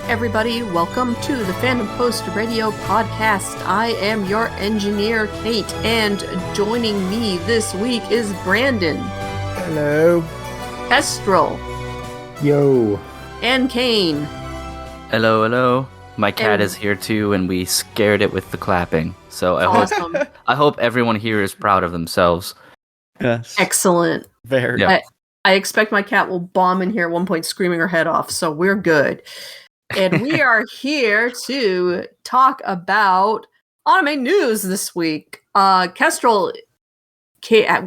everybody. Welcome to the Fandom Post Radio podcast. I am your engineer, Kate, and joining me this week is Brandon. Hello. Kestrel. Yo. And Kane. Hello, hello. My cat is here too, and we scared it with the clapping. So I hope everyone here is proud of themselves. Yes. Excellent. Very. Yep. I expect my cat will bomb in here at one point, screaming her head off, so we're good. And we are here to talk about anime news this week. Kestrel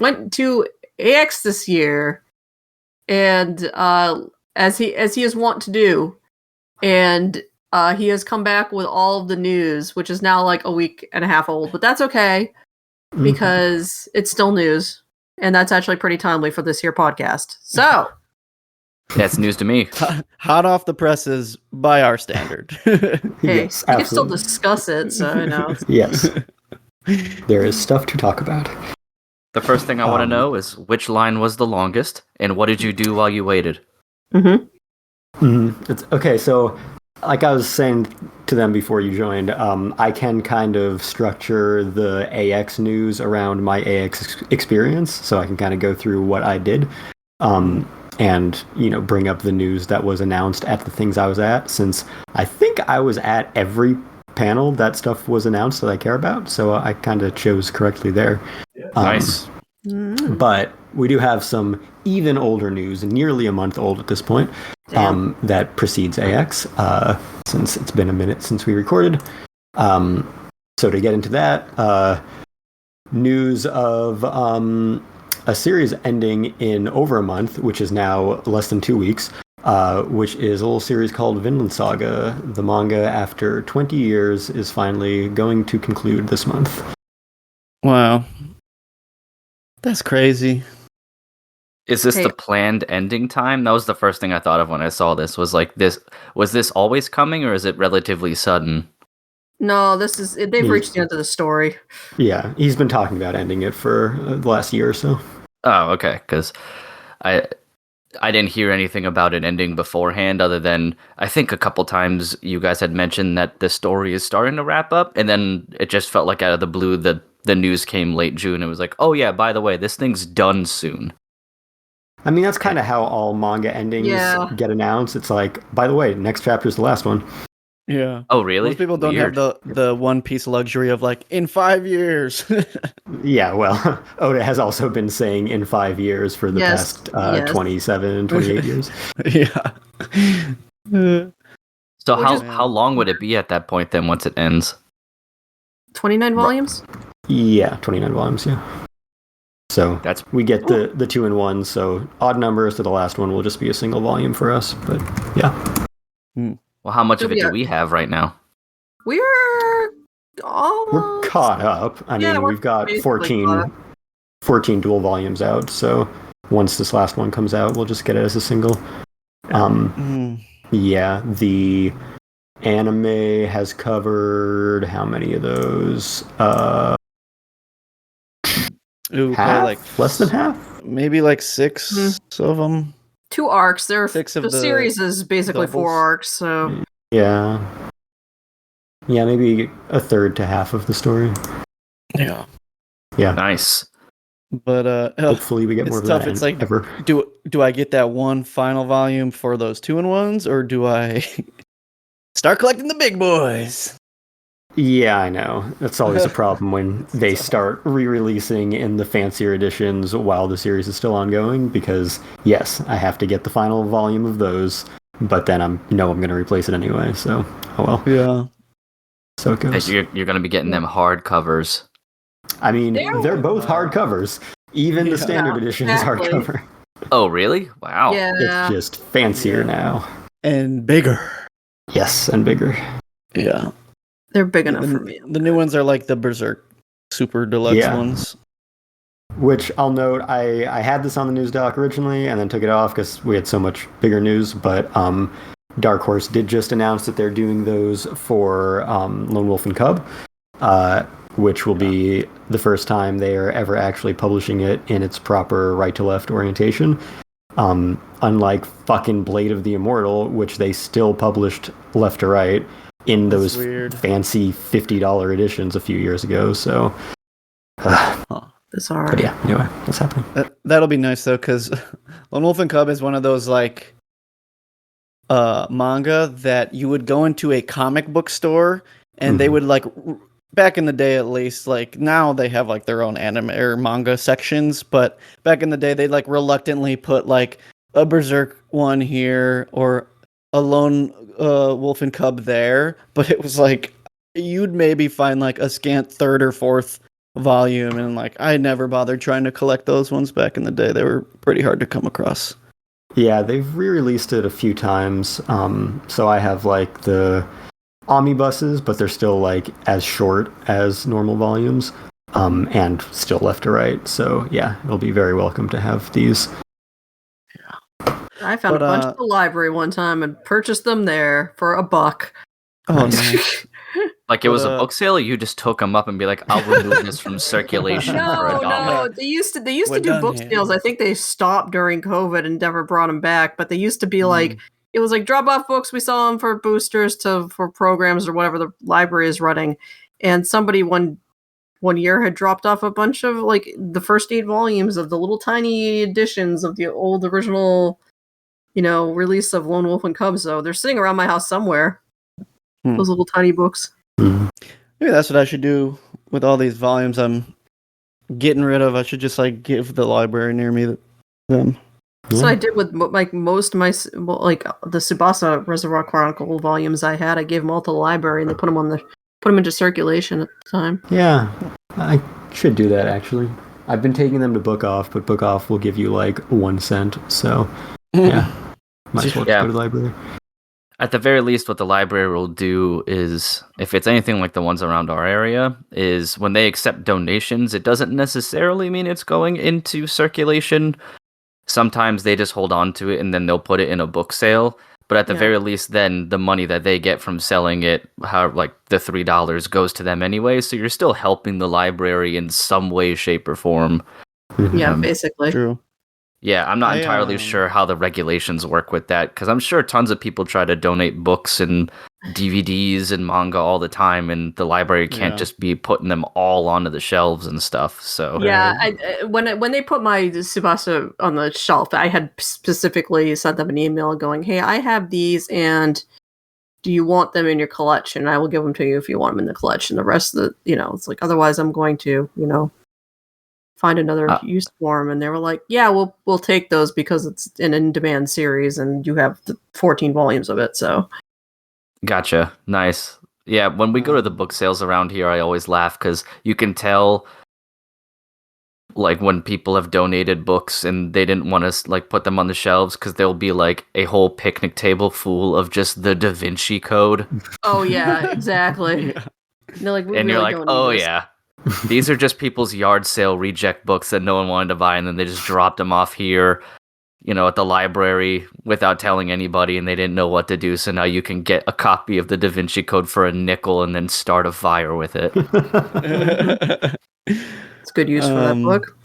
went to AX this year, and as he is wont to do, and he has come back with all of the news, which is now like a week and a half old, but that's okay because it's still news. And that's actually pretty timely for this here podcast. So, that's news to me. Hot off the presses by our standard. hey, yes, we can still discuss it, so you know. Yes. There is stuff to talk about. The first thing I want to know is which line was the longest, and what did you do while you waited? It's okay, so like I was saying to them before you joined, I can kind of structure the AX news around my AX experience, so I can kind of go through what I did, and bring up the news that was announced at the things I was at, since I think I was at every panel that stuff was announced that I care about, so I kind of chose correctly there. Nice. But we do have some even older news, nearly a month old at this point, that precedes AX, since it's been a minute since we recorded. So to get into that, news of a series ending in over a month, which is now less than 2 weeks, which is a little series called Vinland Saga. The manga, after 20 years, is finally going to conclude this month. Wow. That's crazy. Is this the planned ending time? That was the first thing I thought of when I saw this. Was this always coming, or is it relatively sudden? No, they've reached the end of the story. Yeah, he's been talking about ending it for the last year or so. Oh, okay, because I didn't hear anything about it ending beforehand, other than I think a couple times you guys had mentioned that the story is starting to wrap up, and then it just felt like out of the blue the news came late June. It was like, oh yeah, by the way, this thing's done soon. I mean, that's kind of how all manga endings get announced. It's like, by the way, next chapter is the last one. Yeah. Oh, really? Most people don't have the One Piece luxury of like, in 5 years. Yeah, well, Oda has also been saying in 5 years for the past 27, 28 years. Yeah. So how long would it be at that point then once it ends? 29 volumes? Yeah, 29 volumes, yeah. So we get the 2-in-1, so odd numbers to the last one will just be a single volume for us, but yeah. Well, how much of it do we have right now? We're caught up. I mean, we've got 14 dual volumes out, so once this last one comes out, we'll just get it as a single. Yeah, the anime has covered how many of those? Half? Like less than half? Maybe like 6 of them. 2 arcs. There are 6 of the series is basically doubles. 4 arcs, so yeah, maybe a third to half of the story. Yeah. Nice. But hopefully we get more of tough. that. It's like, ever. Do I get that one final volume for those 2-in-1s, or do I start collecting the big boys? Yeah, I know. That's always a problem when they start re-releasing in the fancier editions while the series is still ongoing, because yes, I have to get the final volume of those, but then I'm going to replace it anyway, so oh well. Yeah. So it goes. You're going to be getting them hard covers. I mean, they're both hardcovers. Even the standard edition is hardcover. Oh, really? Wow. yeah. It's just fancier now. And bigger. Yes, and bigger. Yeah. They're big enough for me. The new ones are like the Berserk Super Deluxe ones. Which I'll note, I had this on the news doc originally and then took it off because we had so much bigger news, but Dark Horse did just announce that they're doing those for Lone Wolf and Cub, which will be the first time they are ever actually publishing it in its proper right-to-left orientation. Unlike fucking Blade of the Immortal, which they still published left to right in That's those weird. fancy $50 editions a few years ago. So, Bizarre. but yeah, anyway, what's happening? That'll be nice though, because Lone Wolf and Cub is one of those like manga that you would go into a comic book store and they would like back in the day at least, like now they have like their own anime or manga sections, but back in the day they'd like reluctantly put like a Berserk one here or a Lone Wolf and Cub there, but it was like you'd maybe find like a scant third or fourth volume, and like I never bothered trying to collect those ones back in the day. They were pretty hard to come across. Yeah, they've re-released it a few times. So I have like the omnibuses, but they're still like as short as normal volumes, and still left to right. So yeah, it'll be very welcome to have these. I found a bunch at the library one time and purchased them there for $1. Oh, nice. Like it was a book sale, or you just took them up and be like, "I'll remove this from circulation for $1." No, they used to do book sales. I think they stopped during COVID and never brought them back. But they used to be like, it was like drop off books. We sell them for boosters for programs or whatever the library is running. And somebody one year had dropped off a bunch of like the first 8 volumes of the little tiny editions of the old original, release of Lone Wolf and Cub. So they're sitting around my house somewhere. Those little tiny books. Maybe that's what I should do with all these volumes I'm getting rid of. I should just like give the library near me them. So I did with like most of my like the Tsubasa Reservoir Chronicle volumes I had. I gave them all to the library and they put them into circulation at the time. Yeah, I should do that actually. I've been taking them to Book Off, but Book Off will give you like 1 cent. So yeah, might as well go to the library. At the very least, what the library will do is, if it's anything like the ones around our area, is when they accept donations, it doesn't necessarily mean it's going into circulation. Sometimes they just hold on to it and then they'll put it in a book sale. But at the very least, then the money that they get from selling it, like the $3 goes to them anyway. So you're still helping the library in some way, shape, or form. Yeah, basically. True. Yeah, I'm not entirely sure how the regulations work with that, because I'm sure tons of people try to donate books and DVDs and manga all the time, and the library can't just be putting them all onto the shelves and stuff. So yeah, when they put my Tsubasa on the shelf, I had specifically sent them an email going, "Hey, I have these, and do you want them in your collection? I will give them to you if you want them in the collection. The rest of the, it's like otherwise I'm going to, find another use for them." And they were like, "Yeah, we'll take those because it's an in-demand series and you have the 14 volumes of it." So, gotcha, nice. Yeah, when we go to the book sales around here, I always laugh because you can tell, like when people have donated books and they didn't want to like put them on the shelves because there'll be like a whole picnic table full of just the Da Vinci Code. Oh yeah, exactly. Yeah. They're like, and you're like, oh yeah. These are just people's yard sale reject books that no one wanted to buy, and then they just dropped them off here, at the library without telling anybody, and they didn't know what to do. So now you can get a copy of the Da Vinci Code for $0.05 and then start a fire with it. It's good use for that book.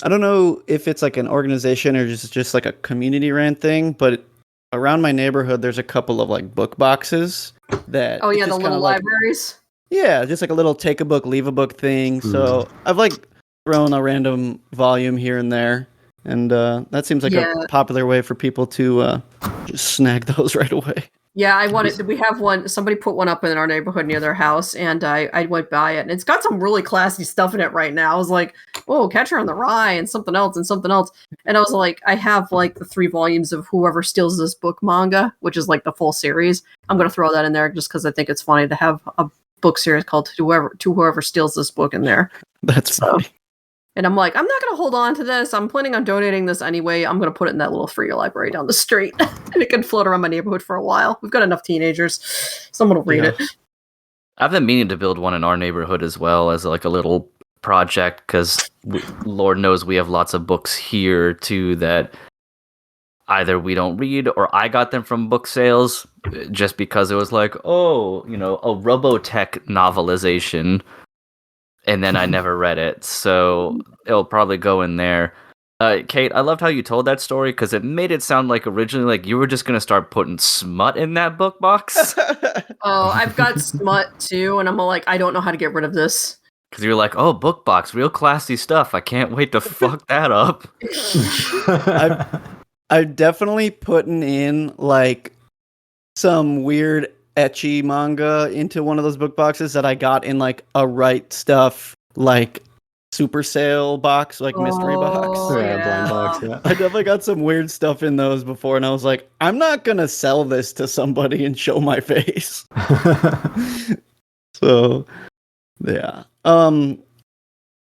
I don't know if it's like an organization or just like a community ran thing, but around my neighborhood, there's a couple of like book boxes that. Oh yeah, the little libraries. Yeah, just like a little take a book, leave a book thing. So I've like thrown a random volume here and there, and that seems like a popular way for people to just snag those right away. Yeah, we have one, somebody put one up in our neighborhood near their house, and I went by it, and it's got some really classy stuff in it right now. I was like, oh, Catcher in the Rye, and something else. And I was like, I have like the 3 volumes of Whoever Steals This Book manga, which is like the full series. I'm going to throw that in there just because I think it's funny to have a book series called Whoever Steals This Book in there. That's funny. And I'm like, I'm not going to hold on to this. I'm planning on donating this anyway. I'm going to put it in that little free library down the street. And it can float around my neighborhood for a while. We've got enough teenagers. Someone will read it. I've been meaning to build one in our neighborhood as well as like a little project, because Lord knows we have lots of books here too that either we don't read or I got them from book sales just because it was like, oh, a Robotech novelization. And then I never read it. So it'll probably go in there. Kate, I loved how you told that story because it made it sound like originally like you were just gonna start putting smut in that book box. Oh, I've got smut too, and I'm like, I don't know how to get rid of this. Because you're like, oh, book box, real classy stuff. I can't wait to fuck that up. I've definitely putting in like some weird ecchi manga into one of those book boxes that I got in like a Right Stuff like super sale box, like mystery box. Oh, Yeah, yeah. blind box. Yeah. I definitely got some weird stuff in those before, and I was like, I'm not gonna sell this to somebody and show my face. So, yeah.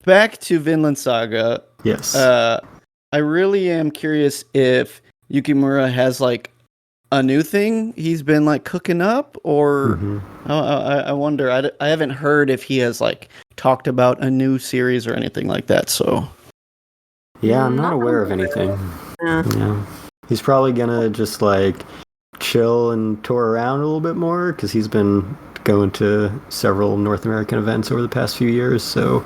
Back to Vinland Saga. Yes. I really am curious if Yukimura has like a new thing he's been like cooking up, or I wonder. I haven't heard if he has like talked about a new series or anything like that. So Yeah, I'm not aware of anything. Yeah. He's probably gonna just like chill and tour around a little bit more because he's been going to several North American events over the past few years. So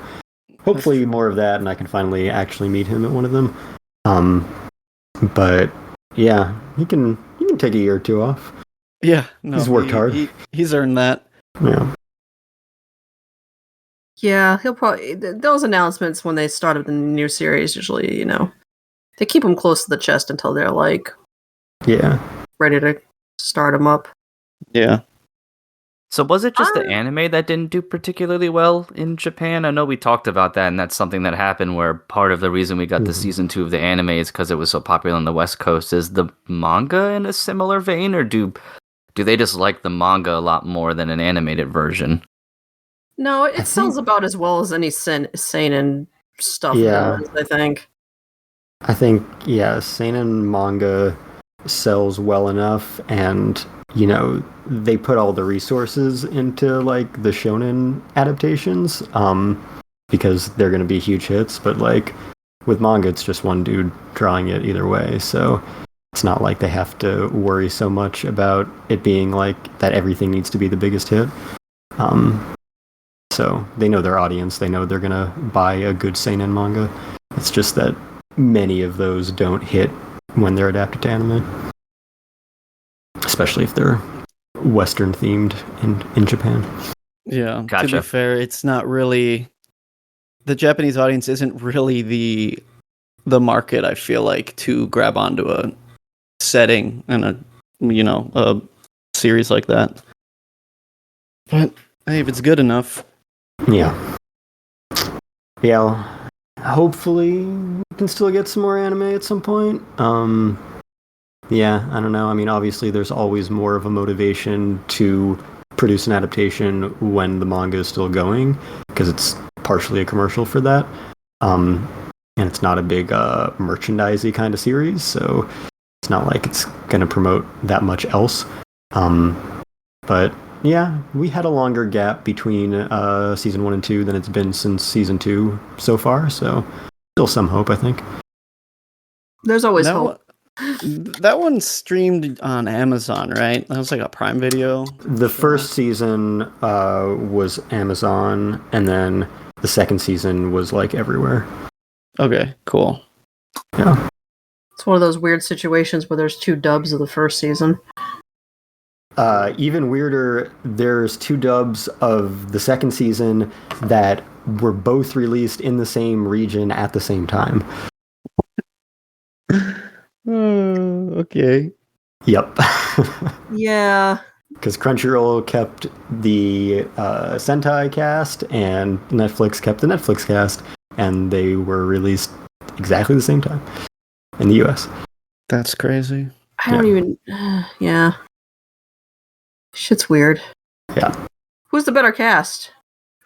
hopefully more of that, and I can finally actually meet him at one of them. But yeah, he can take a year or two off. yeah, no, He's worked hard. He's earned that. Yeah. Yeah, he'll probably those announcements when they start up the new series usually, they keep them close to the chest until they're like ready to start them up. Yeah. So was it just the anime that didn't do particularly well in Japan? I know we talked about that, and that's something that happened where part of the reason we got the season 2 of the anime is because it was so popular on the West Coast. Is the manga in a similar vein, or do they just like the manga a lot more than an animated version? No, it sells about as well as any seinen stuff does, I think. I think, seinen manga sells well enough, and they put all the resources into like the shonen adaptations because they're going to be huge hits, but like with manga it's just one dude drawing it either way, so it's not like they have to worry so much about it being like that everything needs to be the biggest hit. So they know their audience, they know they're going to buy a good seinen manga. It's just that many of those don't hit when they're adapted to anime, especially if they're Western themed in Japan. Yeah, Gotcha. To be fair, it's not really the Japanese audience isn't really the market, I feel like, to grab onto a setting and a series like that. But hey, if it's good enough. Yeah. Hopefully we can still get some more anime at some point. Yeah, I don't know. I mean, obviously there's always more of a motivation to produce an adaptation when the manga is still going, because it's partially a commercial for that. And it's not a big merchandisey kind of series, so it's not like it's going to promote that much else. But yeah, we had a longer gap between season 1 and 2 than it's been since season 2 so far, so still some hope, I think. There's always hope. That one streamed on Amazon, right? That was like a Prime Video. The first season was Amazon, and then the second season was like everywhere. Okay, cool. Yeah. It's one of those weird situations where there's 2 dubs of the first season. Even weirder, there's 2 dubs of the second season that were both released in the same region at the same time. Okay. Yep. Yeah. Because Crunchyroll kept the Sentai cast and Netflix kept the Netflix cast, and they were released exactly the same time in the US. That's crazy. I don't even... yeah. Shit's weird. Yeah. Who's the better cast?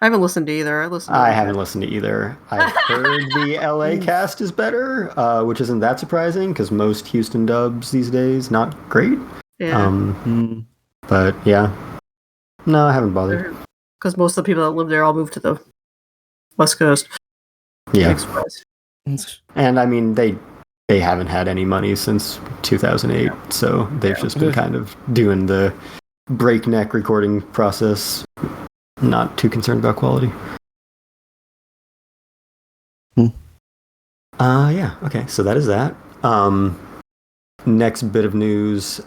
I haven't listened to either. I haven't listened to either. I've heard the LA cast is better, which isn't that surprising because most Houston dubs these days not great. Yeah. But yeah, no, I haven't bothered. Because most of the people that live there all moved to the West Coast. Yeah. And I mean, they haven't had any money since 2008, so they've just been kind of doing the breakneck recording process. Not too concerned about quality. Yeah. Okay. So that is that. Next bit of news.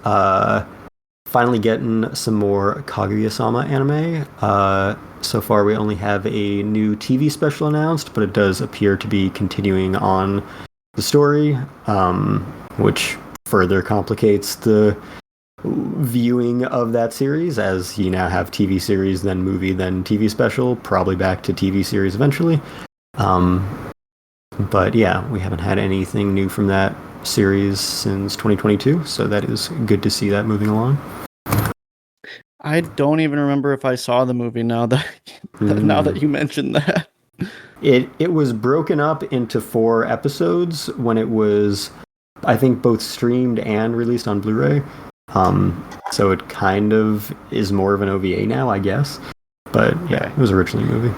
Finally getting some more Kaguya-sama anime. So far, we only have a new TV special announced, but it does appear to be continuing on the story, which further complicates the viewing of that series, as you now have TV series, then movie, then TV special, probably back to TV series eventually. But yeah, we haven't had anything new from that series since 2022, so that is good to see that moving along. I don't even remember if I saw the movie now that you mentioned that. It was broken up into 4 episodes when it was, I think, both streamed and released on Blu-ray. So it kind of is more of an OVA now, I guess. But yeah, it was originally a movie.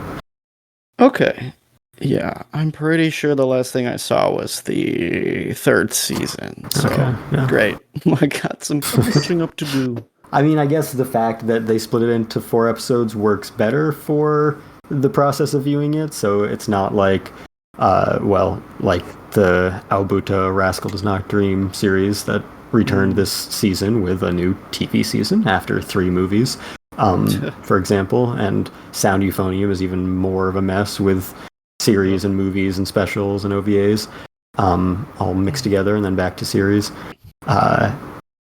Okay. Yeah, I'm pretty sure the last thing I saw was the 3rd season. So great. I got some catching up to do. I mean, I guess the fact that they split it into 4 episodes works better for the process of viewing it. So it's not like, like the Aobuta Rascal Does Not Dream series that returned this season with a new TV season after 3 movies, for example. And Sound Euphonium is even more of a mess with series and movies and specials and OVAs all mixed together and then back to series.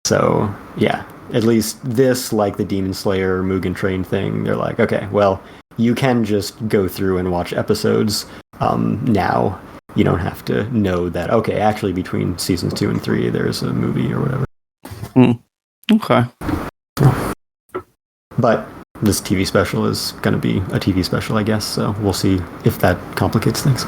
So, yeah. At least this, like the Demon Slayer Mugen Train thing, they're like, okay, well, you can just go through and watch episodes now. You don't have to know that, okay, actually between seasons 2 and 3, there's a movie or whatever. Okay. But this TV special is going to be a TV special, I guess, so we'll see if that complicates things.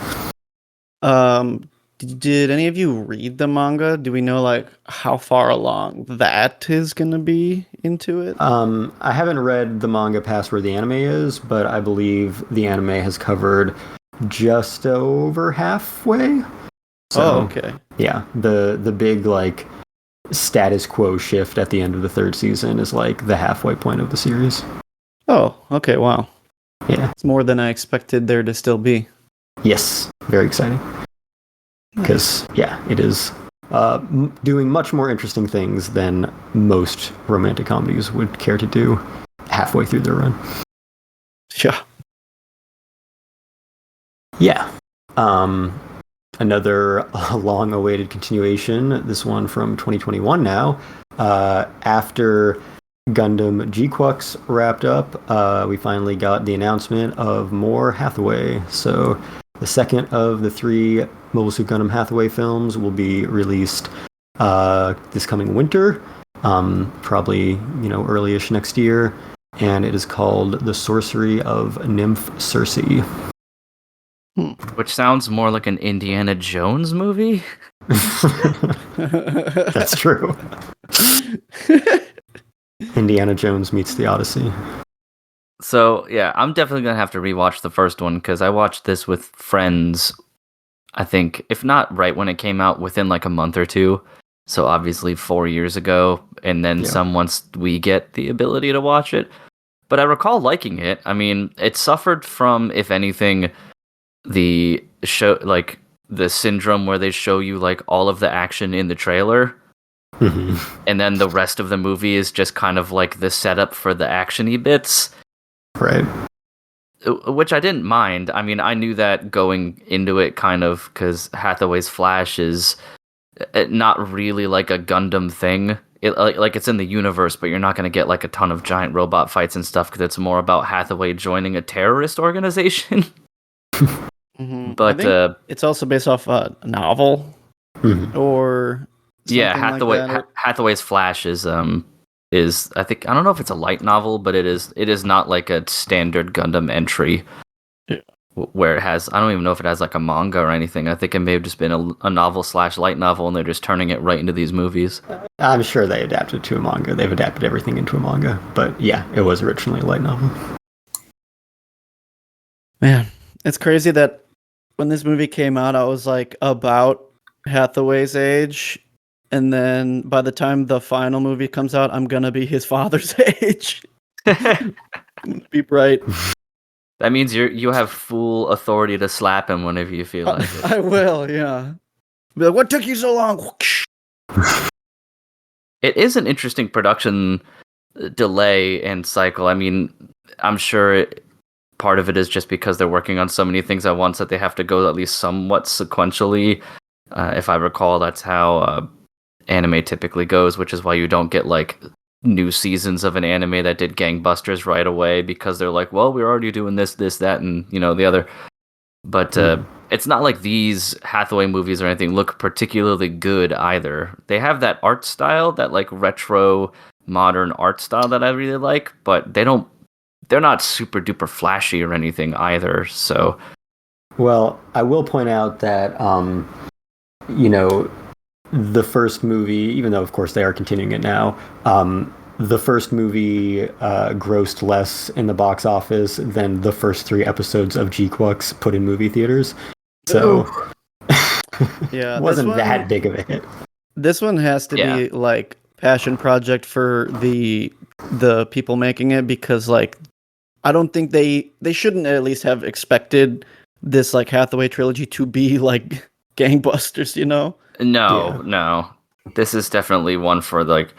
Did any of you read the manga? Do we know like how far along that is going to be into it? I haven't read the manga past where the anime is, but I believe the anime has covered just over halfway. So, okay. Yeah, the big like status quo shift at the end of the 3rd season is like the halfway point of the series. Oh, okay, wow. Yeah. It's more than I expected there to still be. Yes, very exciting. Because, yeah, it is doing much more interesting things than most romantic comedies would care to do halfway through their run. Yeah. Yeah. Another long-awaited continuation, this one from 2021 now. After Gundam G-Quux wrapped up, we finally got the announcement of more Hathaway. So the second of the 3 Mobile Suit Gundam Hathaway films will be released this coming winter, probably, early-ish next year, and it is called The Sorcery of Nymph Circe. Which sounds more like an Indiana Jones movie. That's true. Indiana Jones meets the Odyssey. So, yeah, I'm definitely going to have to rewatch the first one, because I watched this with friends, I think, if not right when it came out, within like a month or 2. So obviously 4 years ago, and then some once we get the ability to watch it. But I recall liking it. I mean, it suffered from, if anything, the show, like the syndrome where they show you like all of the action in the trailer. Mm-hmm. And then the rest of the movie is just kind of like the setup for the action-y bits. Right. Which I didn't mind. I mean, I knew that going into it kind of, because Hathaway's Flash is not really like a Gundam thing. Like it's in the universe, but you're not going to get like a ton of giant robot fights and stuff, because it's more about Hathaway joining a terrorist organization. Mm-hmm. But it's also based off a novel, or Hathaway. like that, Hathaway's Flash is I think, I don't know if it's a light novel, but it is not like a standard Gundam entry. Yeah. Where it has, I don't even know if it has like a manga or anything. I think it may have just been a novel / light novel, and they're just turning it right into these movies. I'm sure they adapted to a manga. They've adapted everything into a manga. But yeah, it was originally a light novel. Man, it's crazy that when this movie came out, I was like about Hathaway's age. And then by the time the final movie comes out, I'm going to be his father's age. Be bright. That means you have full authority to slap him whenever you feel like it. I will, yeah. Be like, what took you so long? It is an interesting production delay and cycle. I mean, I'm sure part of it is just because they're working on so many things at once that they have to go at least somewhat sequentially. If I recall, that's how anime typically goes, which is why you don't get like new seasons of an anime that did gangbusters right away, because they're like, well, we're already doing this, that, and the other. But it's not like these Hathaway movies or anything look particularly good either. They have that art style, that like retro modern art style that I really like, but they're not super duper flashy or anything either. So, well, I will point out that the first movie, even though of course they are continuing it now, the first movie grossed less in the box office than the first 3 episodes of G-Quux put in movie theaters. So yeah, wasn't that big of a hit. This one has to be like passion project for the people making it, because like I don't think they shouldn't at least have expected this like Hathaway trilogy to be like gangbusters, No. This is definitely one for like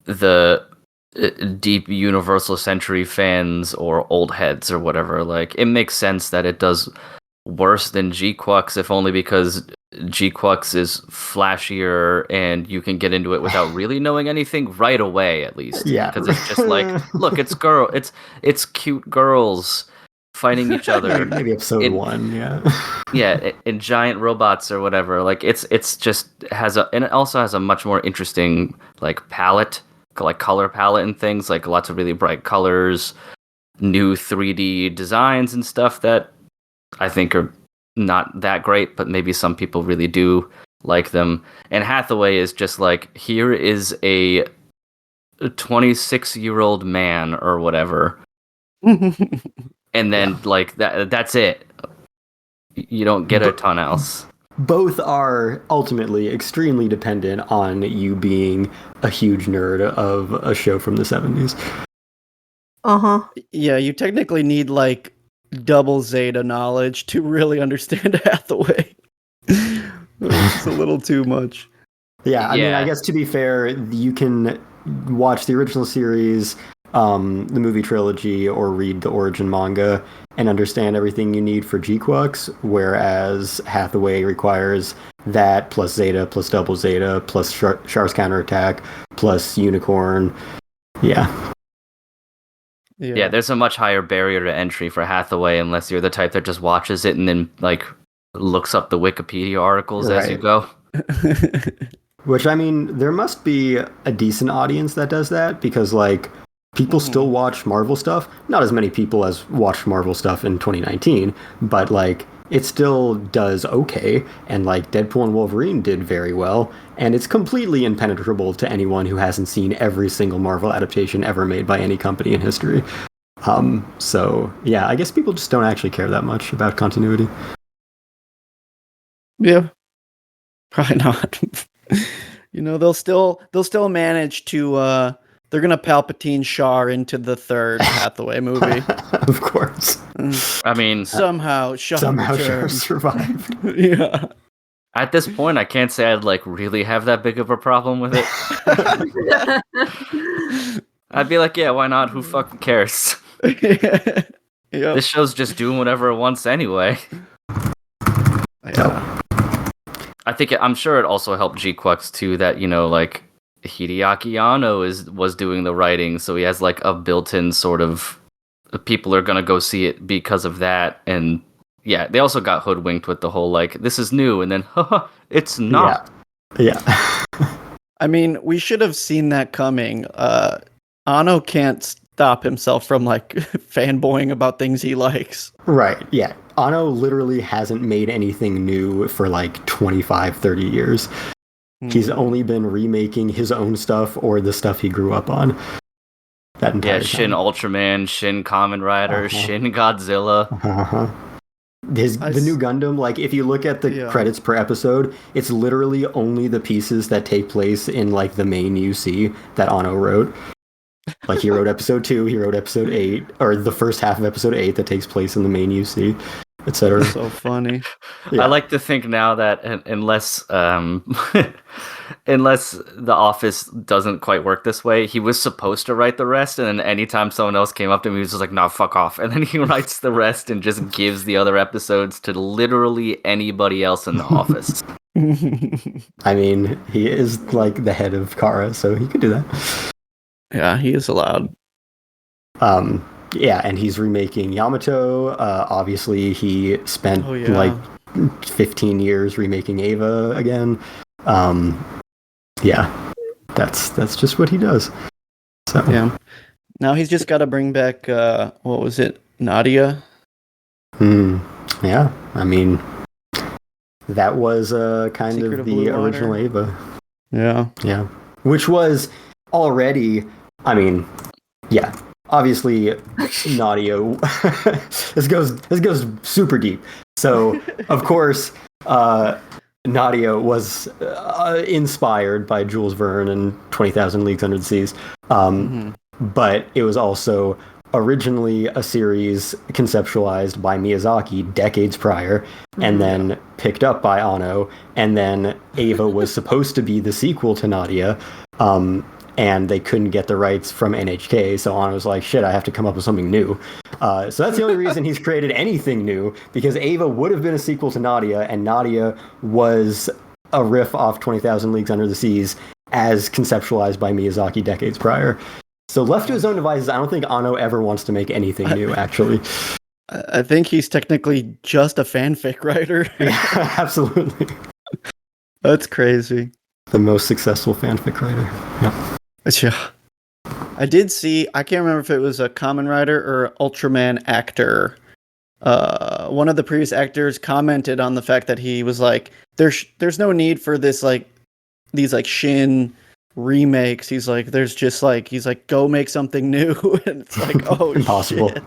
the deep Universal Century fans or old heads or whatever. Like, it makes sense that it does worse than G-Quux, if only because G-Quux is flashier and you can get into it without really knowing anything right away, at least. Yeah, because it's just like, look, it's cute girls fighting each other. Maybe episode 1, yeah. Yeah, and giant robots or whatever. Like, it's just and it also has a much more interesting like palette, like color palette and things, like lots of really bright colors, new 3D designs and stuff that I think are not that great, but maybe some people really do like them. And Hathaway is just like, here is a 26-year-old man or whatever. And then like that's it. You don't get a ton else. Both are ultimately extremely dependent on you being a huge nerd of a show from the 70s. Yeah, you technically need like double Zeta knowledge to really understand Hathaway. It's a little too much. Yeah, I mean, I guess to be fair, you can watch the original series, the movie trilogy, or read the origin manga and understand everything you need for G-Quux, whereas Hathaway requires that plus Zeta plus double Zeta plus Char's counterattack plus Unicorn. Yeah, there's a much higher barrier to entry for Hathaway unless you're the type that just watches it and then like looks up the Wikipedia articles as you go. Which, I mean, there must be a decent audience that does that, because like people still watch Marvel stuff. Not as many people as watched Marvel stuff in 2019, but like it still does okay, and like Deadpool and Wolverine did very well, and it's completely impenetrable to anyone who hasn't seen every single Marvel adaptation ever made by any company in history. So yeah, I guess people just don't actually care that much about continuity. Yeah, probably not. They'll still manage to they're gonna Palpatine Char into the third Hathaway movie. Of course. I mean, somehow Char survived. Yeah. At this point, I can't say I'd like really have that big of a problem with it. I'd be like, yeah, why not? Who fucking cares? Yep. This show's just doing whatever it wants anyway. Yeah. I'm sure it also helped G-Quux too that, like Hideaki Anno was doing the writing, so he has like a built-in sort of people are gonna go see it because of that. And yeah, they also got hoodwinked with the whole like, this is new, and then it's not. Yeah. I mean, we should have seen that coming. Anno can't stop himself from like fanboying about things he likes. Right, yeah. Anno literally hasn't made anything new for like 25, 30 years. He's only been remaking his own stuff or the stuff he grew up on. That entire time. Shin Ultraman, Shin Kamen Rider, Shin Godzilla. The new Gundam, like if you look at the credits per episode, it's literally only the pieces that take place in like the main UC that Anno wrote. Like he wrote episode 2, he wrote episode 8, or the first half of episode 8 that takes place in the main UC, etc. So funny. Yeah. I like to think now that unless unless The Office doesn't quite work this way, he was supposed to write the rest, and then anytime someone else came up to him, he was just like, "No, fuck off," and then he writes the rest and just gives the other episodes to literally anybody else in The Office. I mean, he is like the head of Kara, so he could do that. Yeah, he is allowed. Yeah, and he's remaking Yamato. Obviously, he spent like 15 years remaking Ava again. Yeah, that's just what he does. So yeah, now he's just got to bring back what was it, Nadia? Yeah, I mean, that was kind Secret of of the Blue Water. original Ava. Yeah, Which was already, I mean, yeah. Obviously, Nadia. this goes super deep. So, of course, Nadia was inspired by Jules Verne and 20,000 Leagues Under the Seas. But it was also originally a series conceptualized by Miyazaki decades prior, and then picked up by Anno, and then Ava was supposed to be the sequel to Nadia. And they couldn't get the rights from NHK, so Anno was like, shit, I have to come up with something new. So that's the only reason he's created anything new, because Ava would have been a sequel to Nadia, and Nadia was a riff off 20,000 Leagues Under the Seas as conceptualized by Miyazaki decades prior. So left to his own devices, I don't think Anno ever wants to make anything new, actually. I think he's technically just a fanfic writer. Yeah, absolutely. That's crazy. The most successful fanfic writer. Yeah. Yeah. I did see, I can't remember if it was a Kamen Rider or Ultraman actor. One of the previous actors commented on the fact that he was like, there's no need for this, like, these, like, Shin remakes. He's like, go make something new. And it's like, oh, impossible. Shit.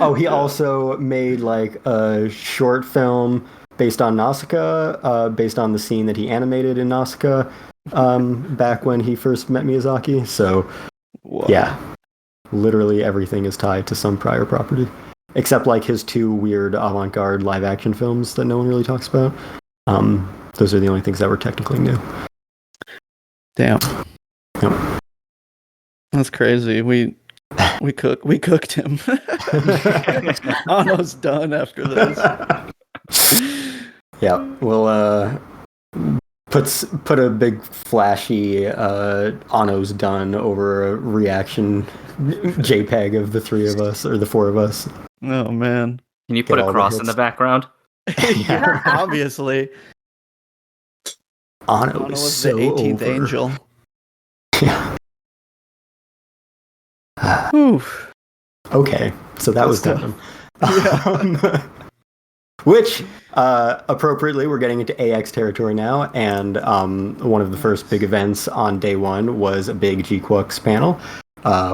Oh, he also made, like, a short film based on Nausicaa, based on the scene that he animated in Nausicaa. Back when he first met Miyazaki. So, yeah, literally everything is tied to some prior property, except like his 2 weird avant-garde live-action films that no one really talks about. Those are the only things that were technically new. Damn. Yep. That's crazy. We cooked him. Almost done after this. Yeah, we'll put a big flashy Anno's done over a reaction JPEG of the 3 of us, or the 4 of us. Oh man. Can you put a cross in the background? Yeah, obviously. Anno was is so the 18th over. angel. Yeah. Oof. Okay, so that was That's done. Yeah. Which, appropriately, we're getting into AX territory now, and one of the first big events on day 1 was a big GQucks panel,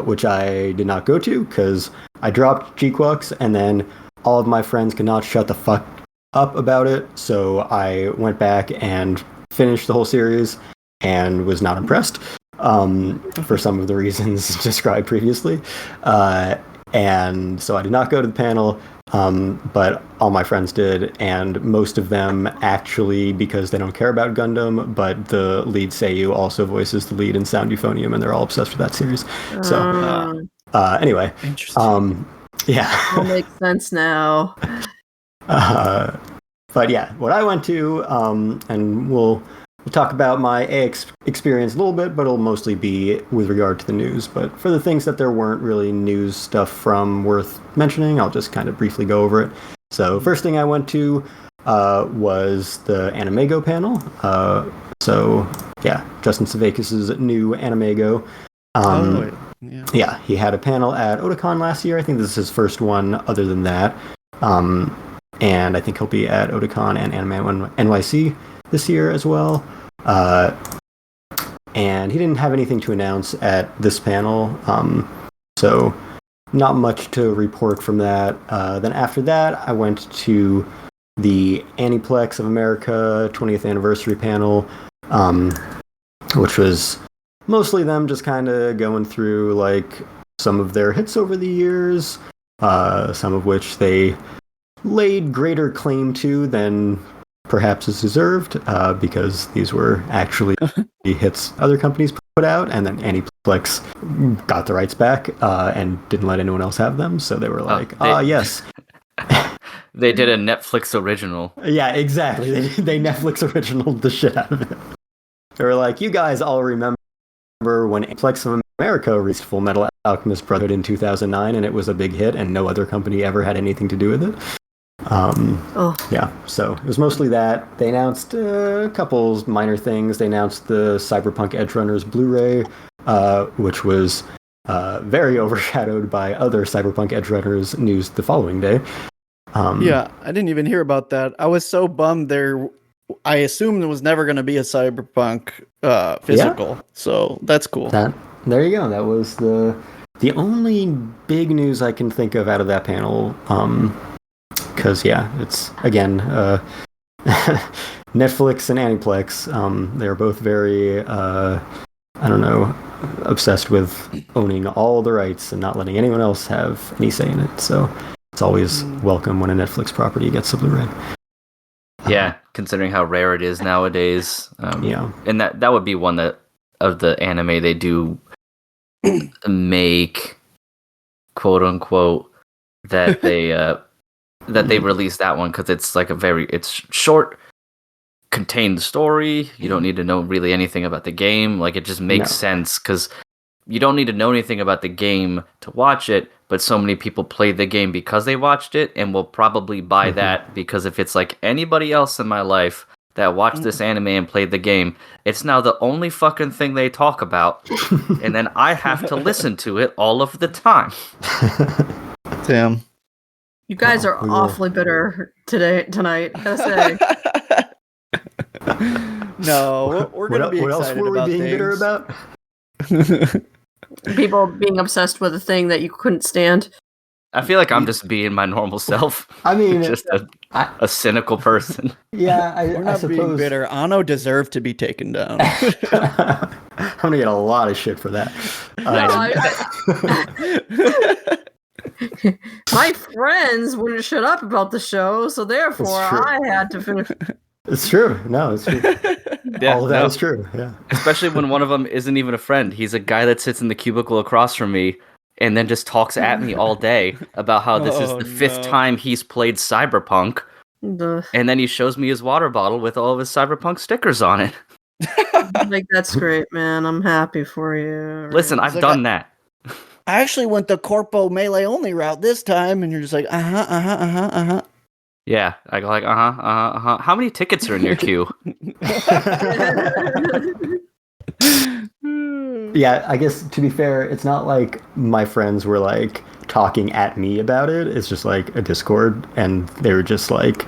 which I did not go to, because I dropped GQucks, and then all of my friends could not shut the fuck up about it, so I went back and finished the whole series, and was not impressed, for some of the reasons described previously. And so I did not go to the panel, but all my friends did, and most of them actually, because they don't care about Gundam, but the lead Seiyu also voices the lead in Sound Euphonium, and they're all obsessed with that series. So, anyway. Interesting. Yeah. All makes sense now. But yeah, what I went to, and we'll talk about my AX experience a little bit, but it'll mostly be with regard to the news. But for the things that there weren't really news stuff from worth mentioning, I'll just kind of briefly go over it. So first thing I went to was the Animego panel. So yeah, Justin Savakis' new Animego. Yeah, he had a panel at Otakon last year. I think this is his first one other than that. And I think he'll be at Otakon and Anime NYC this year as well. And he didn't have anything to announce at this panel, so not much to report from that. Then after that, I went to the Aniplex of America 20th anniversary panel, which was mostly them just kind of going through like some of their hits over the years, some of which they laid greater claim to than perhaps is deserved, because these were actually hits other companies put out, and then Aniplex got the rights back and didn't let anyone else have them, so they were like, yes. They did a Netflix original. Yeah, exactly. They Netflix originaled the shit out of it. They were like, you guys all remember when Aniplex of America released Full Metal Alchemist Brotherhood in 2009, and it was a big hit, and no other company ever had anything to do with it. Yeah, so it was mostly that. They announced a couple minor things. They announced the Cyberpunk Edgerunners Blu-ray, which was very overshadowed by other Cyberpunk Edgerunners news the following day. Yeah, I didn't even hear about that. I was so bummed there. I assumed there was never going to be a Cyberpunk physical, so that's cool. There you go. That was the only big news I can think of out of that panel. Because, yeah, it's, again, Netflix and Aniplex, they're both very, obsessed with owning all the rights and not letting anyone else have any say in it. So it's always welcome when a Netflix property gets a Blu-ray. Yeah, considering how rare it is nowadays. Yeah. And that would be one that of the anime they do make, quote unquote, that they release that one because it's like it's short, contained story. You don't need to know really anything about the game. Like, it just makes sense because you don't need to know anything about the game to watch it, but so many people played the game because they watched it and will probably buy that, because if it's like anybody else in my life that watched this anime and played the game, it's now the only fucking thing they talk about, and then I have to listen to it all of the time. Damn. You guys are awfully bitter tonight, gotta say. No, we're going to be excited about What else were we being bitter about? People being obsessed with a thing that you couldn't stand. I feel like I'm just being my normal self. I mean, just a cynical person. Yeah, we're not being bitter. Anno deserved to be taken down. I'm gonna get a lot of shit for that. My friends wouldn't shut up about the show, so therefore I had to finish. It's true. No, it's true. All of that is true. Yeah. Especially when one of them isn't even a friend. He's a guy that sits in the cubicle across from me and then just talks at me all day about how this is the fifth time he's played Cyberpunk. And then he shows me his water bottle with all of his Cyberpunk stickers on it. Like, that's great, man. I'm happy for you. Listen, I've done that. I actually went the Corpo Melee only route this time, and you're just like, Yeah, I go like, How many tickets are in your queue? Yeah, I guess to be fair, it's not like my friends were like talking at me about it. It's just like a Discord, and they were just like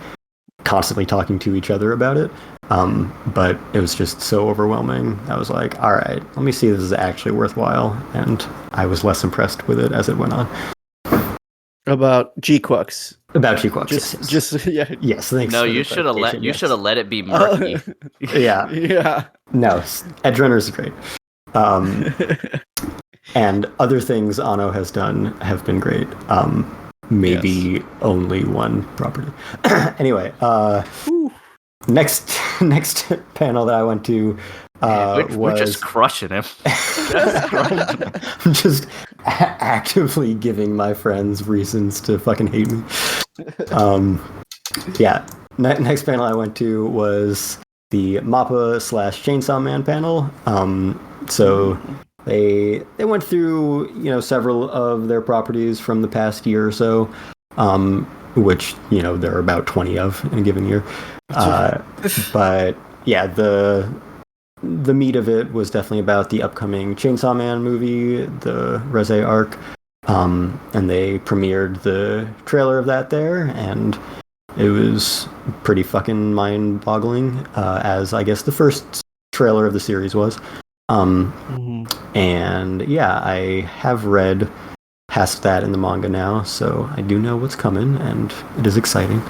constantly talking to each other about it. But it was just so overwhelming. I was like, all right, let me see if this is actually worthwhile. And I was less impressed with it as it went on. About G-Quux. About G-Quux. Yes, thanks. No, you should have let it be murky. Yeah. Yeah. No, Edgerunner is great. And other things Anno has done have been great. Maybe only one property. Anyway, next panel that I went to we're just crushing him. I'm just actively giving my friends reasons to fucking hate me. Next panel I went to was the Mappa / Chainsaw Man panel. So they went through several of their properties from the past year or so, which there are about 20 of in a given year. But yeah, the meat of it was definitely about the upcoming Chainsaw Man movie, the Reze arc, and they premiered the trailer of that there, and it was pretty fucking mind-boggling, as I guess the first trailer of the series was. And yeah, I have read past that in the manga now, so I do know what's coming, and it is exciting.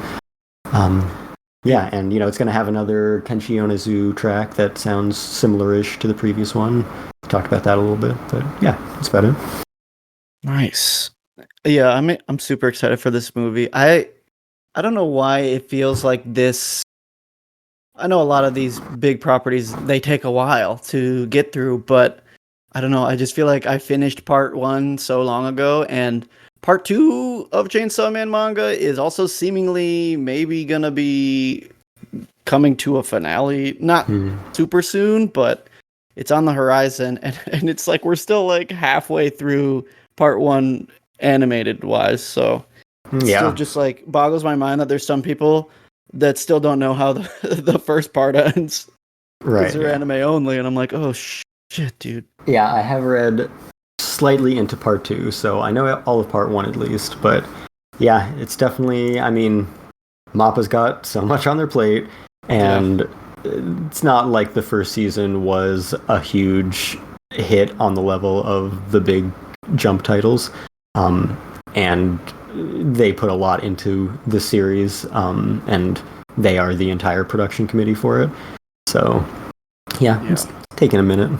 Yeah, and it's going to have another Kenshi Yonezu track that sounds similar-ish to the previous one. We talked about that a little bit, but yeah, that's about it. Nice. Yeah, I'm super excited for this movie. I don't know why it feels like this. I know a lot of these big properties, they take a while to get through, but I don't know. I just feel like I finished part 1 so long ago, and part 2 of Chainsaw Man manga is also seemingly maybe gonna be coming to a finale. Not super soon, but it's on the horizon, and it's like we're still like halfway through part 1 animated wise, so still just like boggles my mind that there's some people that still don't know how the first part ends. Right. They're anime only, and I'm like, oh shit, dude. Yeah, I have read slightly into part 2, so I know all of part 1 at least, but yeah, it's definitely, I mean, MAPPA's got so much on their plate, and it's not like the first season was a huge hit on the level of the big Jump titles, and they put a lot into the series, and they are the entire production committee for it. So, yeah. It's taking a minute.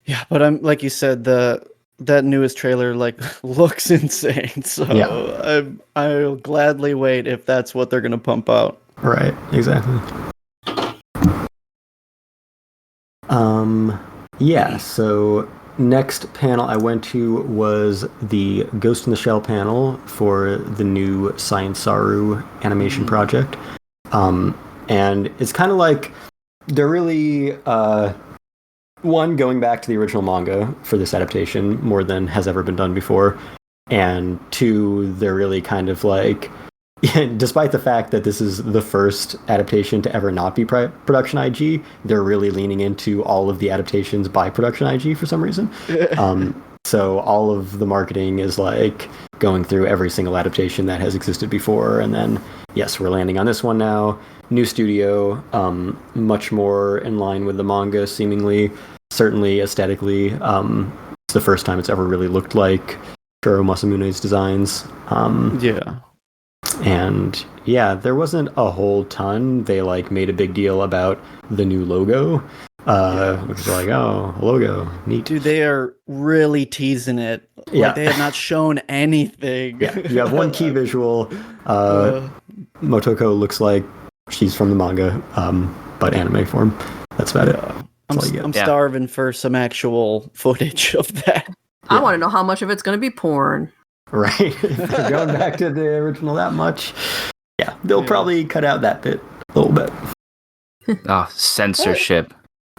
Yeah, but I'm like you said, that newest trailer like looks insane. So I'll gladly wait if that's what they're gonna pump out. Right, exactly. Yeah, so next panel I went to was the Ghost in the Shell panel for the new Science Saru animation project. And it's kind of like they're really one, going back to the original manga for this adaptation more than has ever been done before, and two, they're really kind of like, despite the fact that this is the first adaptation to ever not be Production IG, they're really leaning into all of the adaptations by Production IG for some reason. So all of the marketing is like going through every single adaptation that has existed before, and then yes, we're landing on this one now. New studio, much more in line with the manga, seemingly, certainly aesthetically. It's the first time it's ever really looked like Shiro Masamune's designs. And yeah, there wasn't a whole ton. They like made a big deal about the new logo, which is like, oh, a logo, neat. Dude, they are really teasing it. Like, they have not shown anything. Yeah, you have one key visual. Motoko looks like she's from the manga, but anime form. That's about it. I'm starving for some actual footage of that. I want to know how much of it's going to be porn. Right. If they're going back to the original that much. Yeah, they'll probably cut out that bit a little bit. Censorship.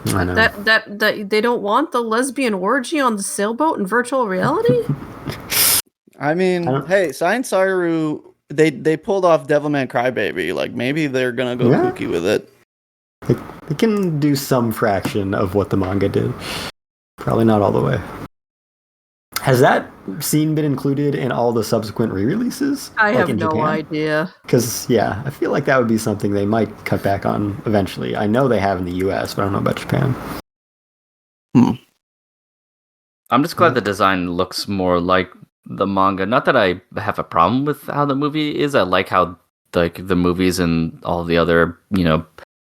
I know. That they don't want the lesbian orgy on the sailboat in virtual reality? I mean, hey, Science Saru, they pulled off Devilman Crybaby. Like, maybe they're gonna go kooky with it. They can do some fraction of what the manga did. Probably not all the way. Has that scene been included in all the subsequent re-releases? I have no idea. Because, yeah, I feel like that would be something they might cut back on eventually. I know they have in the US, but I don't know about Japan. I'm just glad the design looks more like the manga. Not that I have a problem with how the movie is. I like how the movies and all the other,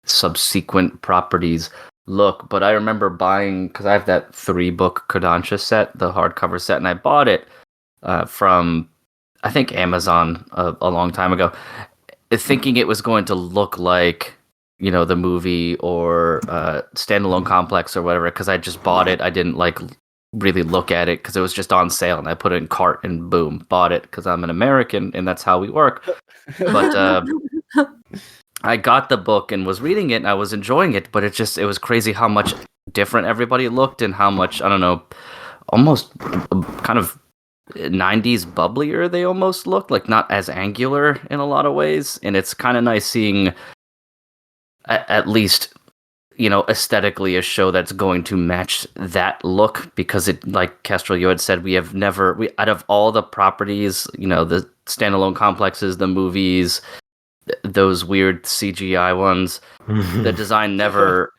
subsequent properties look, but I remember buying, because I have that 3-book Kodansha set, the hardcover set, and I bought it from, I think, Amazon a long time ago, thinking it was going to look like, the movie or Standalone Complex or whatever, because I just bought it. I didn't really look at it because it was just on sale, and I put it in cart and boom, bought it because I'm an American and that's how we work. But I got the book and was reading it and I was enjoying it, but it was crazy how much different everybody looked and how much, I don't know, almost kind of 90s bubblier they almost looked, like not as angular in a lot of ways. And it's kind of nice seeing at least, aesthetically a show that's going to match that look, because it, like Kestrel, you had said, we out of all the properties, the Standalone Complexes, the movies, those weird CGI ones, the design never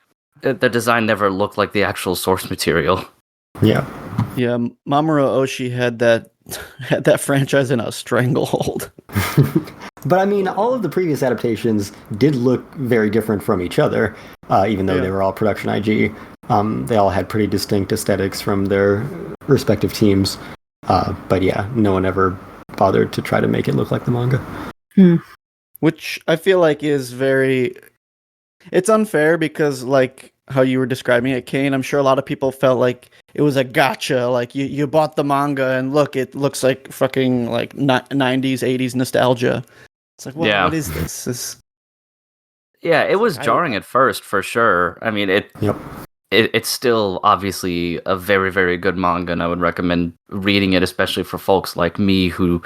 looked like the actual source material. Yeah, Mamoru Oshii had that franchise in a stranglehold. But I mean, all of the previous adaptations did look very different from each other, even though they were all production IG. They all had pretty distinct aesthetics from their respective teams. But yeah, no one ever bothered to try to make it look like the manga. Which I feel like is very... It's unfair because, like, how you were describing it, Kane, I'm sure a lot of people felt like it was a gotcha. Like, you bought the manga and look, it looks like fucking, like, 90s, 80s nostalgia. It's like, what is this? Yeah, it was jarring at first, for sure. I mean, it's still obviously a very, very good manga, and I would recommend reading it, especially for folks like me who,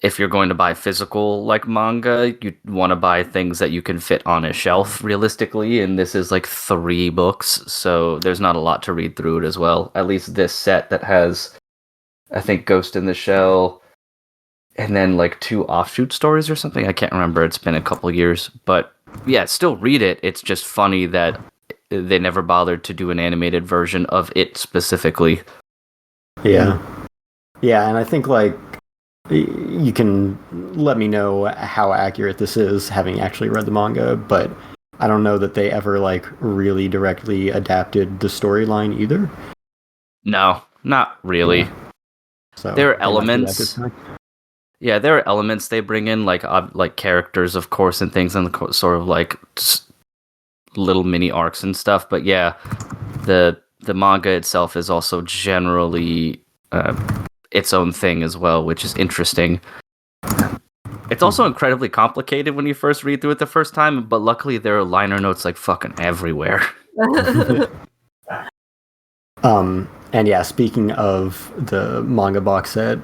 if you're going to buy physical like manga, you want to buy things that you can fit on a shelf realistically, and this is like 3 books, so there's not a lot to read through it as well. At least this set that has, I think, Ghost in the Shell, and then like 2 offshoot stories or something. I can't remember. It's been a couple years, but yeah, still read it. It's just funny that they never bothered to do an animated version of it specifically. Yeah. Yeah, and I think like you can let me know how accurate this is, having actually read the manga, but I don't know that they ever like really directly adapted the storyline either. No, not really. Yeah. So there are elements. Yeah, there are elements they bring in, like characters, of course, and things, and sort of like little mini arcs and stuff. But yeah, the manga itself is also generally its own thing as well, which is interesting. It's also incredibly complicated when you first read through it the first time, but luckily there are liner notes like fucking everywhere. And yeah, speaking of the manga box set,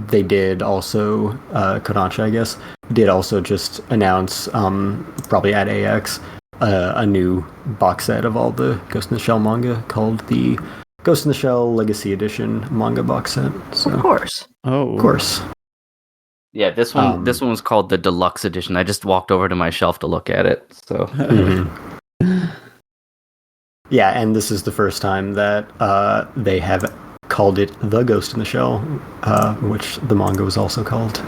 they did also, Kodansha, I guess, did also just announce, probably at AX, a new box set of all the Ghost in the Shell manga called the Ghost in the Shell Legacy Edition manga box set. So, of course. Oh. Of course. Yeah, this one was called the Deluxe Edition. I just walked over to my shelf to look at it. So. Yeah, and this is the first time that they have called it The Ghost in the Shell, which the manga was also called.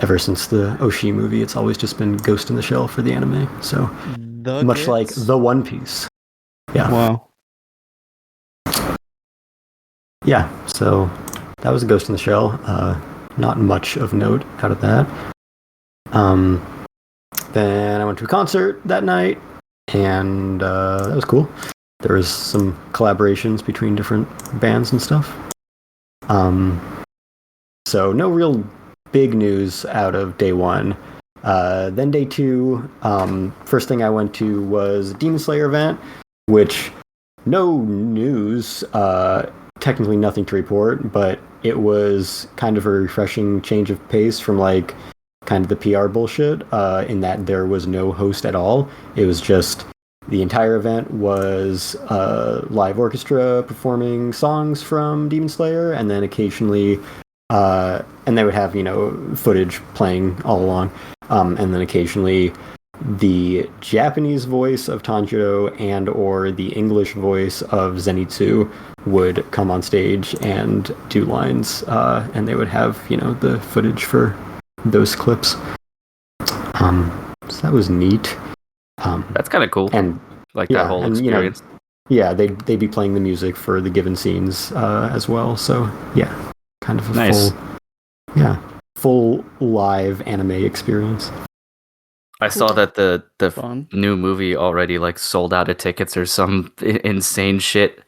Ever since the Oshii movie, it's always just been Ghost in the Shell for the anime. So much like The One Piece. Yeah. Wow. Yeah, so that was a Ghost in the Shell. Not much of note out of that. Then I went to a concert that night, and that was cool. There was some collaborations between different bands and stuff. So no real big news out of day one. Then day two, first thing I went to was Demon Slayer event, which no news, technically nothing to report, but it was kind of a refreshing change of pace from like kind of the PR bullshit, in that there was no host at all. It was just the entire event was live orchestra performing songs from Demon Slayer, and then occasionally, and they would have, footage playing all along, and then occasionally the Japanese voice of Tanjiro and or the English voice of Zenitsu would come on stage and do lines, and they would have, the footage for those clips. So that was neat. That's kind of cool. And like that whole experience. They'd be playing the music for the given scenes as well. So yeah, kind of a full live anime experience. I saw that the Fun. new movie already like sold out of tickets or some insane shit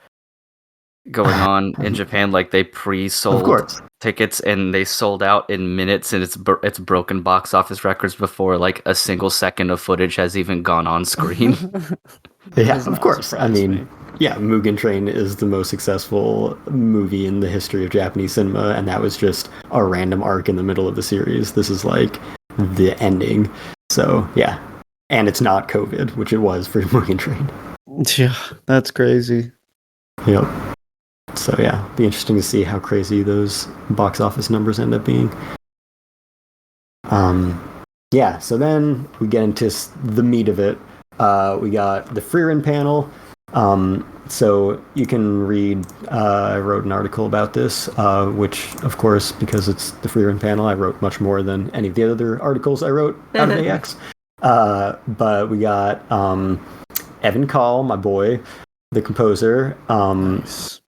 going on in Japan. Like they pre-sold tickets and they sold out in minutes, and it's broken box office records before like a single second of footage has even gone on screen. Yeah, of course. I mean, yeah, Mugen Train is the most successful movie in the history of Japanese cinema, and that was just a random arc in the middle of the series. This is like the ending. So, yeah. And it's not COVID, which it was for Mugen Train. Yeah, that's crazy. Yep. So, yeah, be interesting to see how crazy those box office numbers end up being. Yeah, so then we get into the meat of it. We got the Frieren panel, So you can read, I wrote an article about this, which, of course, because it's the free run panel, I wrote much more than any of the other articles I wrote out of AX. But we got Evan Call, my boy, the composer, Nice.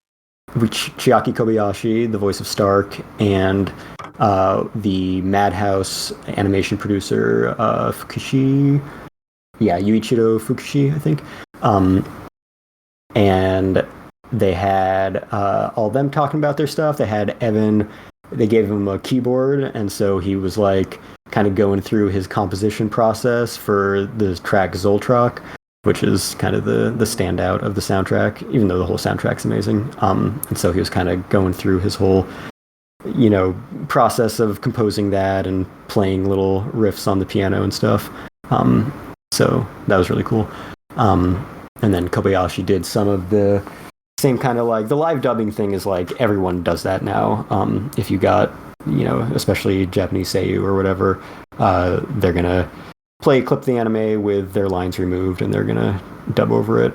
Chiaki Kobayashi, the voice of Stark, and the Madhouse animation producer, Fukushi. Yeah, Yuichiro Fukushi, I think. And they had all of them talking about their stuff. They had Evan, they gave him a keyboard, and so he was like kind of going through his composition process for the track Zoltrak, which is kind of the standout of the soundtrack, even though the whole soundtrack's amazing. And so he was kind of going through his whole, process of composing that and playing little riffs on the piano and stuff. So that was really cool. And then Kobayashi did some of the same kind of like the live dubbing thing is like everyone does that now. If you got, especially Japanese seiyuu or whatever, they're going to clip the anime with their lines removed and they're going to dub over it.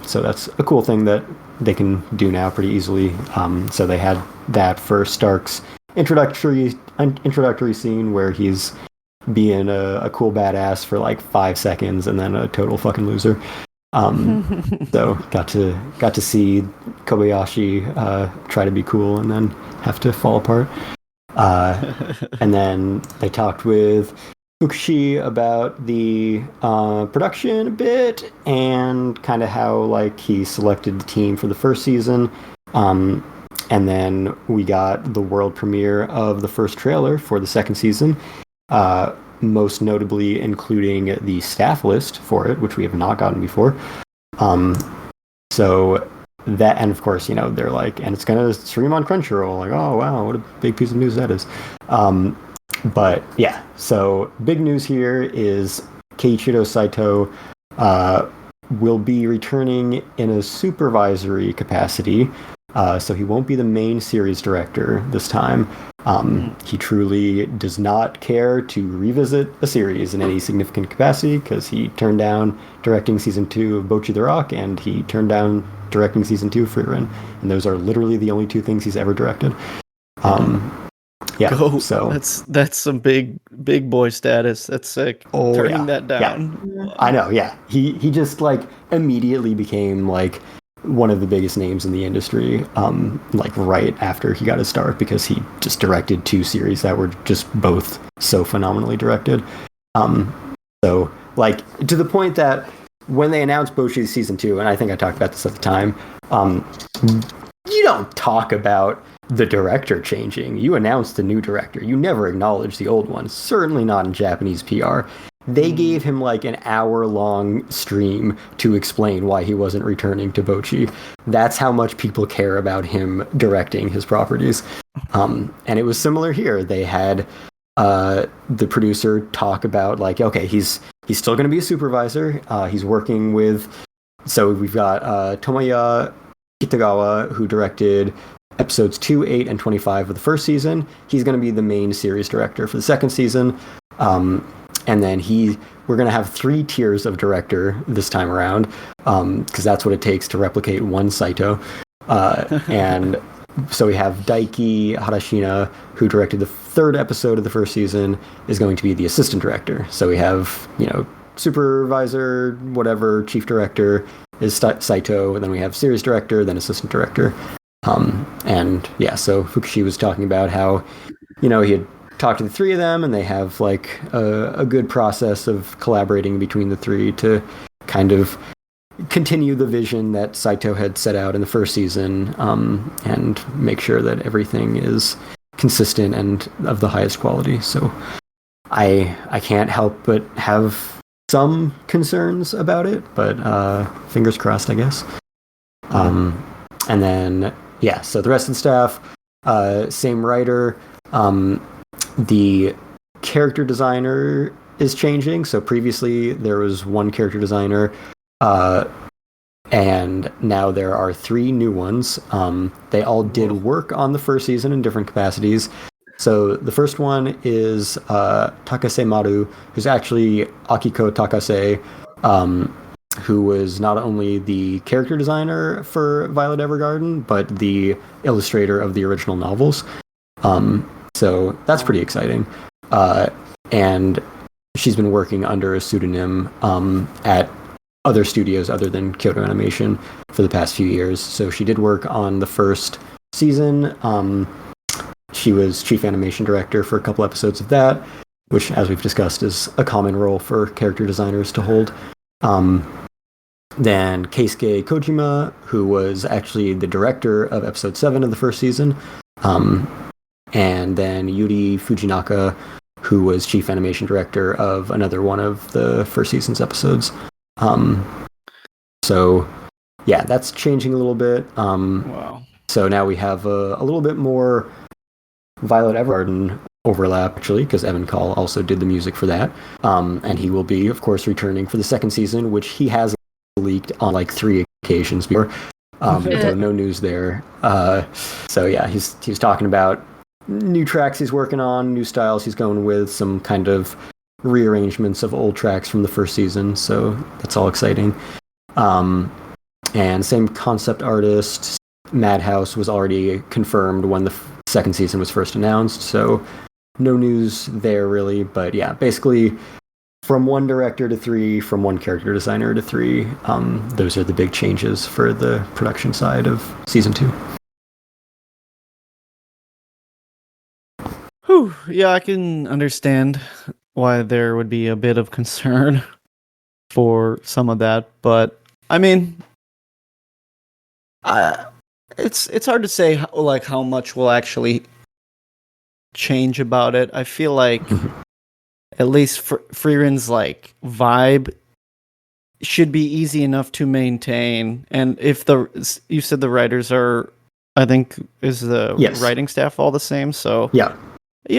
So that's a cool thing that they can do now pretty easily. So they had that for Stark's introductory scene where he's being a cool badass for like 5 seconds and then a total fucking loser. So got to see Kobayashi try to be cool and then have to fall apart. And then they talked with Fukushi about the production a bit and kind of how like he selected the team for the first season. And then we got the world premiere of the first trailer for the second season. Most notably including the staff list for it, which we have not gotten before. So that, and of course, they're like, and it's going to stream on Crunchyroll. Like, oh wow, what a big piece of news that is. But yeah, so big news here is Keiichiro Saito will be returning in a supervisory capacity. So he won't be the main series director this time. He truly does not care to revisit a series in any significant capacity because he turned down directing season 2 of Bocchi the Rock and he turned down directing season 2 of Frieren. And those are literally the only 2 things he's ever directed. Yeah, so that's some big boy status. That's sick. Turning that down. Yeah. I know. Yeah, he just like immediately became like one of the biggest names in the industry, like right after he got his start because he just directed 2 series that were just both so phenomenally directed. So like to the point that when they announced Bocchi season 2, and I think I talked about this at the time, you don't talk about the director changing. You announce the new director. You never acknowledge the old one. Certainly not in Japanese PR. They gave him like an hour-long stream to explain why he wasn't returning to Bocchi. That's how much people care about him directing his properties. And it was similar here. They had the producer talk about like, okay, he's still going to be a supervisor. He's working with. So we've got Tomoya Kitagawa, who directed episodes 2, 8, and 25 of the first season. He's going to be the main series director for the second season. And then we're going to have 3 tiers of director this time around, because that's what it takes to replicate one Saito. And so we have Daiki Harashina, who directed the 3rd episode of the first season, is going to be the assistant director. So we have, supervisor, whatever, chief director is Saito, and then we have series director, then assistant director. And yeah, so Fukushi was talking about how, he had talked to the 3 of them and they have like a good process of collaborating between the 3 to kind of continue the vision that Saito had set out in the first season, and make sure that everything is consistent and of the highest quality. So I can't help but have some concerns about it, but fingers crossed, I guess. And then yeah, so the rest of the staff, same writer. The character designer is changing. So previously there was one character designer, and now there are 3 new ones. They all did work on the first season in different capacities. So the first one is Takase Maru, who's actually Akiko Takase, who was not only the character designer for Violet Evergarden, but the illustrator of the original novels. So that's pretty exciting. And she's been working under a pseudonym at other studios other than Kyoto Animation for the past few years. So she did work on the first season. She was chief animation director for a couple episodes of that, which, as we've discussed, is a common role for character designers to hold. Then Keisuke Kojima, who was actually the director of episode 7 of the first season. And then Yuri Fujinaka, who was chief animation director of another one of the first season's episodes. So, yeah, that's changing a little bit. Wow. So now we have a little bit more Violet Evergarden overlap, actually, because Evan Call also did the music for that. And he will be, of course, returning for the second season, which he has leaked on like 3 occasions before. So no news there. So yeah, he's talking about new tracks he's working on, new styles he's going with, some kind of rearrangements of old tracks from the first season. So that's all exciting. And same concept artist, Madhouse, was already confirmed when the second season was first announced. So no news there really. But yeah, basically from one director to 3, from one character designer to 3. Those are the big changes for the production side of season 2. Whew, yeah, I can understand why there would be a bit of concern for some of that, but I mean, it's hard to say how much will actually change about it. I feel like at least Frierin's like vibe should be easy enough to maintain, and if you said the writers are, I think, is the writing staff all the same? So yeah,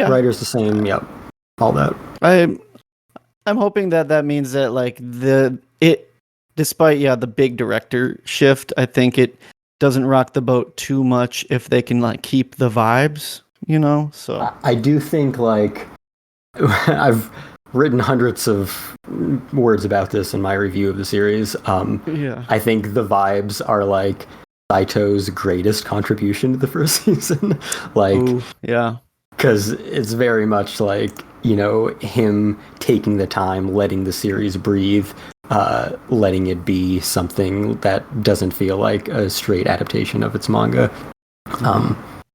writers the same, all that. I'm hoping that means that like despite the big director shift, I think it doesn't rock the boat too much if they can like keep the vibes, So I do think like I've written hundreds of words about this in my review of the series. I think the vibes are like Saito's greatest contribution to the first season. Because it's very much like, him taking the time, letting the series breathe, letting it be something that doesn't feel like a straight adaptation of its manga.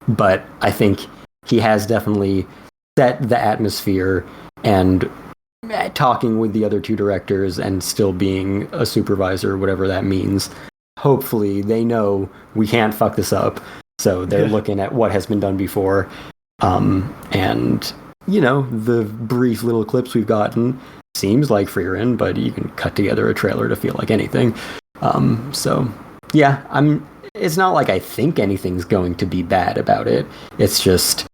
But I think he has definitely set the atmosphere, and talking with the other 2 directors and still being a supervisor, whatever that means. Hopefully they know we can't fuck this up. So they're looking at what has been done before. And, the brief little clips we've gotten seems like Frieren, but you can cut together a trailer to feel like anything. So, yeah, it's not like I think anything's going to be bad about it. It's just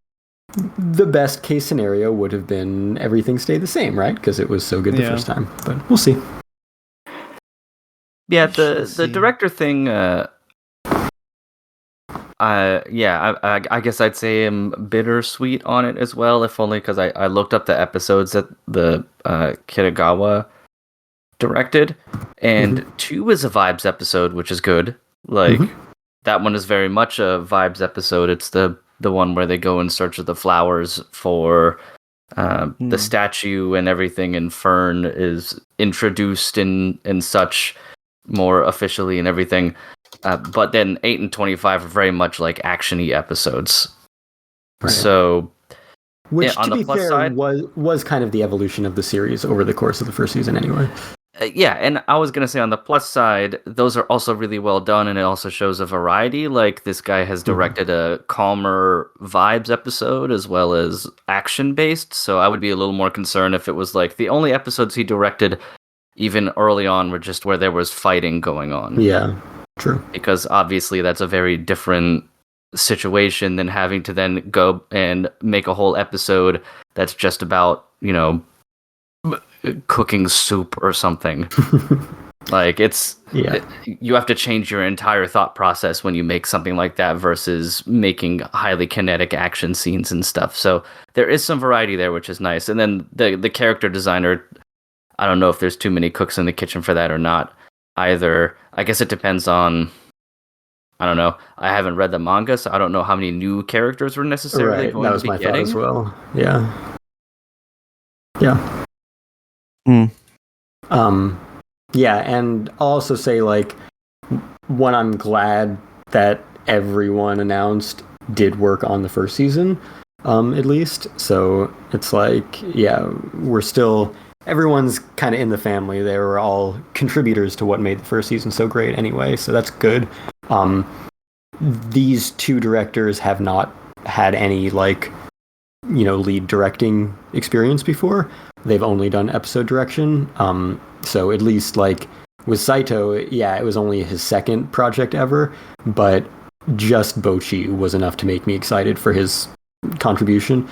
the best case scenario would have been everything stayed the same, right? Because it was so good the first time. But we'll see. Yeah, the director thing... I guess I'd say I'm bittersweet on it as well, if only because I looked up the episodes that the Kitagawa directed, and 2 is a vibes episode, which is good. Like, that one is very much a vibes episode. It's the one where they go in search of the flowers for the statue, and everything in Fern is introduced and such more officially and everything. But then 8 and 25 are very much like action-y episodes. Right. So, which, to be fair, side, was kind of the evolution of the series over the course of the first season anyway. And I was going to say on the plus side, those are also really well done, and it also shows a variety. Like, this guy has directed a calmer vibes episode as well as action-based, so I would be a little more concerned if it was like the only episodes he directed, even early on, were just where there was fighting going on. Yeah. True. Because obviously that's a very different situation than having to then go and make a whole episode that's just about, cooking soup or something. Like, you have to change your entire thought process when you make something like that versus making highly kinetic action scenes and stuff. So there is some variety there, which is nice. And then the character designer, I don't know if there's too many cooks in the kitchen for that or not. either, I guess it depends on, I don't know. I haven't read the manga, so I don't know how many new characters we're necessarily Right, going that to was be my thought getting. as well. Yeah. Yeah. Mm. Yeah, and I'll also say, like, one, I'm glad that everyone announced did work on the first season, at least. So it's like, yeah, we're still, everyone's kind of in the family. They were all contributors to what made the first season so great anyway, so that's good. These two directors have not had any, like, lead directing experience before. They've only done episode direction. So at least, like, with Saito, yeah, it was only his second project ever, but just Bochi was enough to make me excited for his contribution,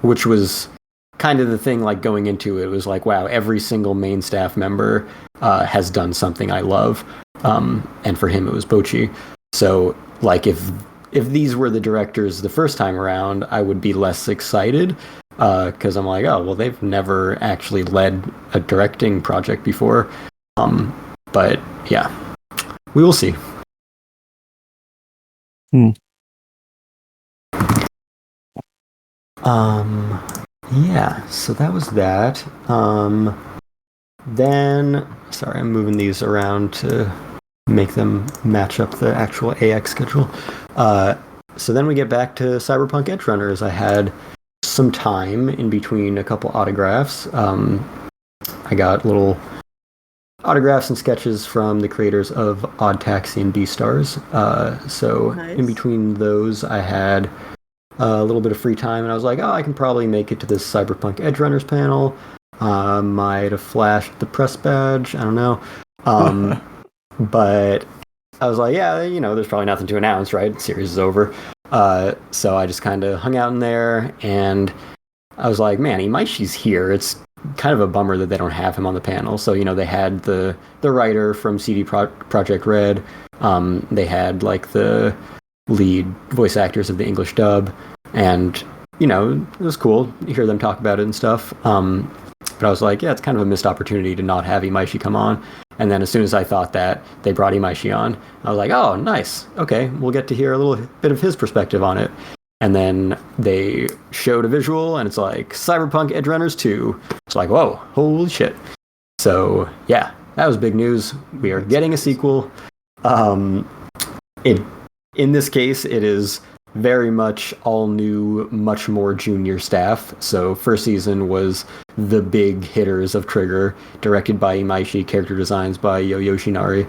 which was kind of the thing, like, going into it. It was like, wow, every single main staff member has done something I love. And for him, it was Bochi. So, like, if these were the directors the first time around, I would be less excited, because I'm like, oh, well, they've never actually led a directing project before. But yeah, we will see. Yeah, so that was that. Then, sorry, I'm moving these around to make them match up the actual AX schedule. So then we get back to Cyberpunk Edgerunners. I had some time in between a couple autographs. I got little autographs and sketches from the creators of Odd Taxi and Beastars. So Nice. in between those, I had a little bit of free time, and I was like, oh, I can probably make it to this Cyberpunk Edgerunners panel. Might have flashed the press badge. I don't know. But I was like, yeah, there's probably nothing to announce, right? The series is over. So I just kind of hung out in there, and I was like, man, Imaishi's here. It's kind of a bummer that they don't have him on the panel. So, they had the writer from CD Projekt Red. They had, like, the lead voice actors of the English dub, and, it was cool to hear them talk about it and stuff. But I was like, yeah, it's kind of a missed opportunity to not have Imaishi come on. And then as soon as I thought that, they brought Imaishi on. I was like, oh, nice. Okay, we'll get to hear a little bit of his perspective on it. And then they showed a visual, and it's like, Cyberpunk Edgerunners 2. It's like, whoa, holy shit. So, yeah, that was big news. We are getting a sequel. In this case, it is very much all new, much more junior staff. So first season was the big hitters of Trigger, directed by Imaishi, character designs by Yo Yoshinari.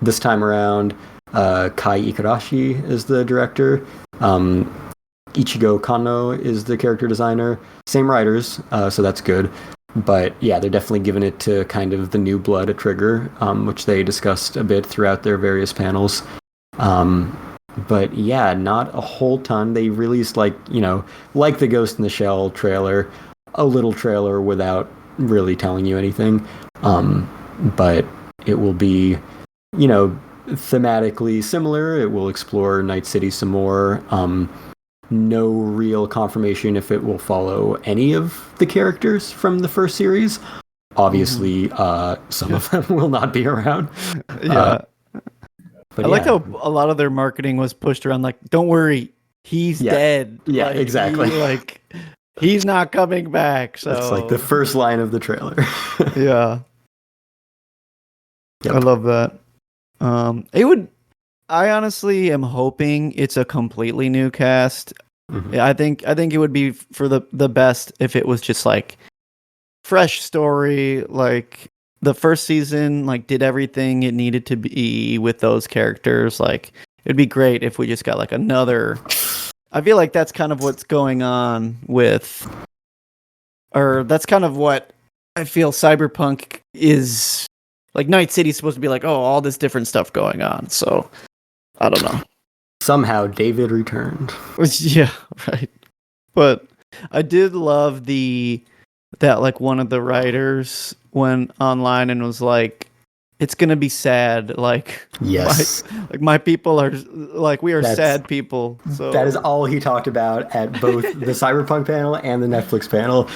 This time around, Kai Ikarashi is the director. Ichigo Kano is the character designer. Same writers, so that's good. But yeah, they're definitely giving it to kind of the new blood at Trigger, which they discussed a bit throughout their various panels. But yeah, not a whole ton. They released, like the Ghost in the Shell trailer, a little trailer without really telling you anything. But it will be, thematically similar. It will explore Night City some more. No real confirmation if it will follow any of the characters from the first series. Obviously, some of them will not be around. Yeah. But I like how a lot of their marketing was pushed around, like, don't worry, he's dead. Yeah, like, exactly. He's not coming back. So that's like the first line of the trailer. Yeah. Yep. I love that. I honestly am hoping it's a completely new cast. Mhm. I think it would be for the best if it was just like fresh story, like the first season, like, did everything it needed to be with those characters. Like, it'd be great if we just got like another. I feel like that's kind of what's going on with, or that's kind of what I feel Cyberpunk is. Like, Night City's supposed to be like, oh, all this different stuff going on. So, I don't know. Somehow David returned. Yeah, right. But I did love that like one of the writers went online and was like, it's gonna be sad. Like, Yes. my people are like, we are sad people. So that is all he talked about at both the Cyberpunk panel and the Netflix panel.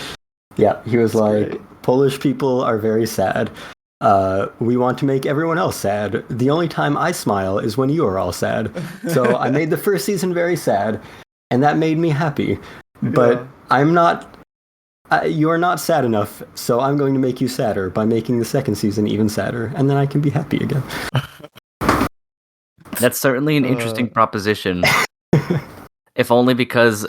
Yeah, he was like, great. Polish people are very sad. we want to make everyone else sad. The only time I smile is when you are all sad. So I made the first season very sad, and that made me happy. But I'm not. You are not sad enough, so I'm going to make you sadder by making the second season even sadder, and then I can be happy again. That's certainly an interesting proposition. If only because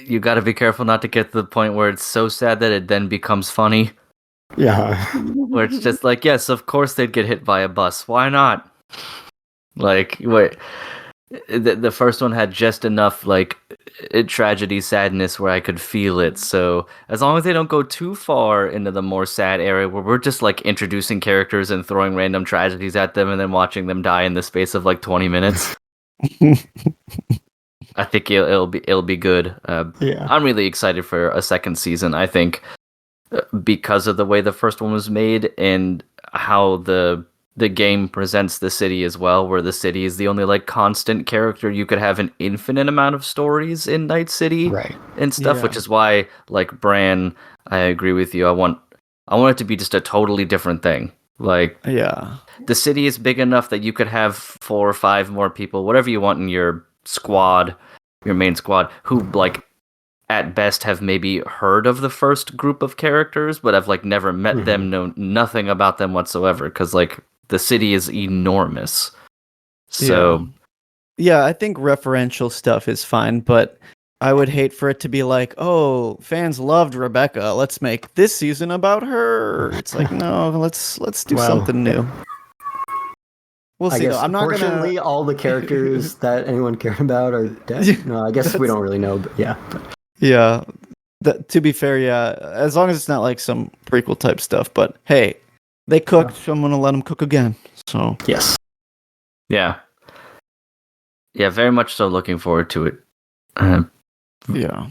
you got to be careful not to get to the point where it's so sad that it then becomes funny. Yeah. Where it's just like, yes, of course they'd get hit by a bus. Why not? Like, wait. The first one had just enough like tragedy, sadness where I could feel it. So as long as they don't go too far into the more sad area where we're just like introducing characters and throwing random tragedies at them and then watching them die in the space of like 20 minutes, I think it'll be good. I'm really excited for a second season. I think because of the way the first one was made and how the game presents the city as well, where the city is the only like constant character. You could have an infinite amount of stories in Night City, right, and stuff, which is why, like Bran, I agree with you. I want it to be just a totally different thing. Like, the city is big enough that you could have 4 or 5 more people, whatever you want in your squad, your main squad, who like at best have maybe heard of the first group of characters, but have like never met them, know nothing about them whatsoever, because like the city is enormous. So I think referential stuff is fine, but I would hate for it to be like, oh, fans loved Rebecca, let's make this season about her. It's like, no, let's do something new. We'll see. Guess, though. I'm not fortunately, all the characters that anyone cared about are dead. No, I guess we don't really know, but yeah. Yeah. To be fair, as long as it's not like some prequel type stuff. But hey, they cooked, so I'm going to let them cook again. So yes. Yeah, very much so looking forward to it.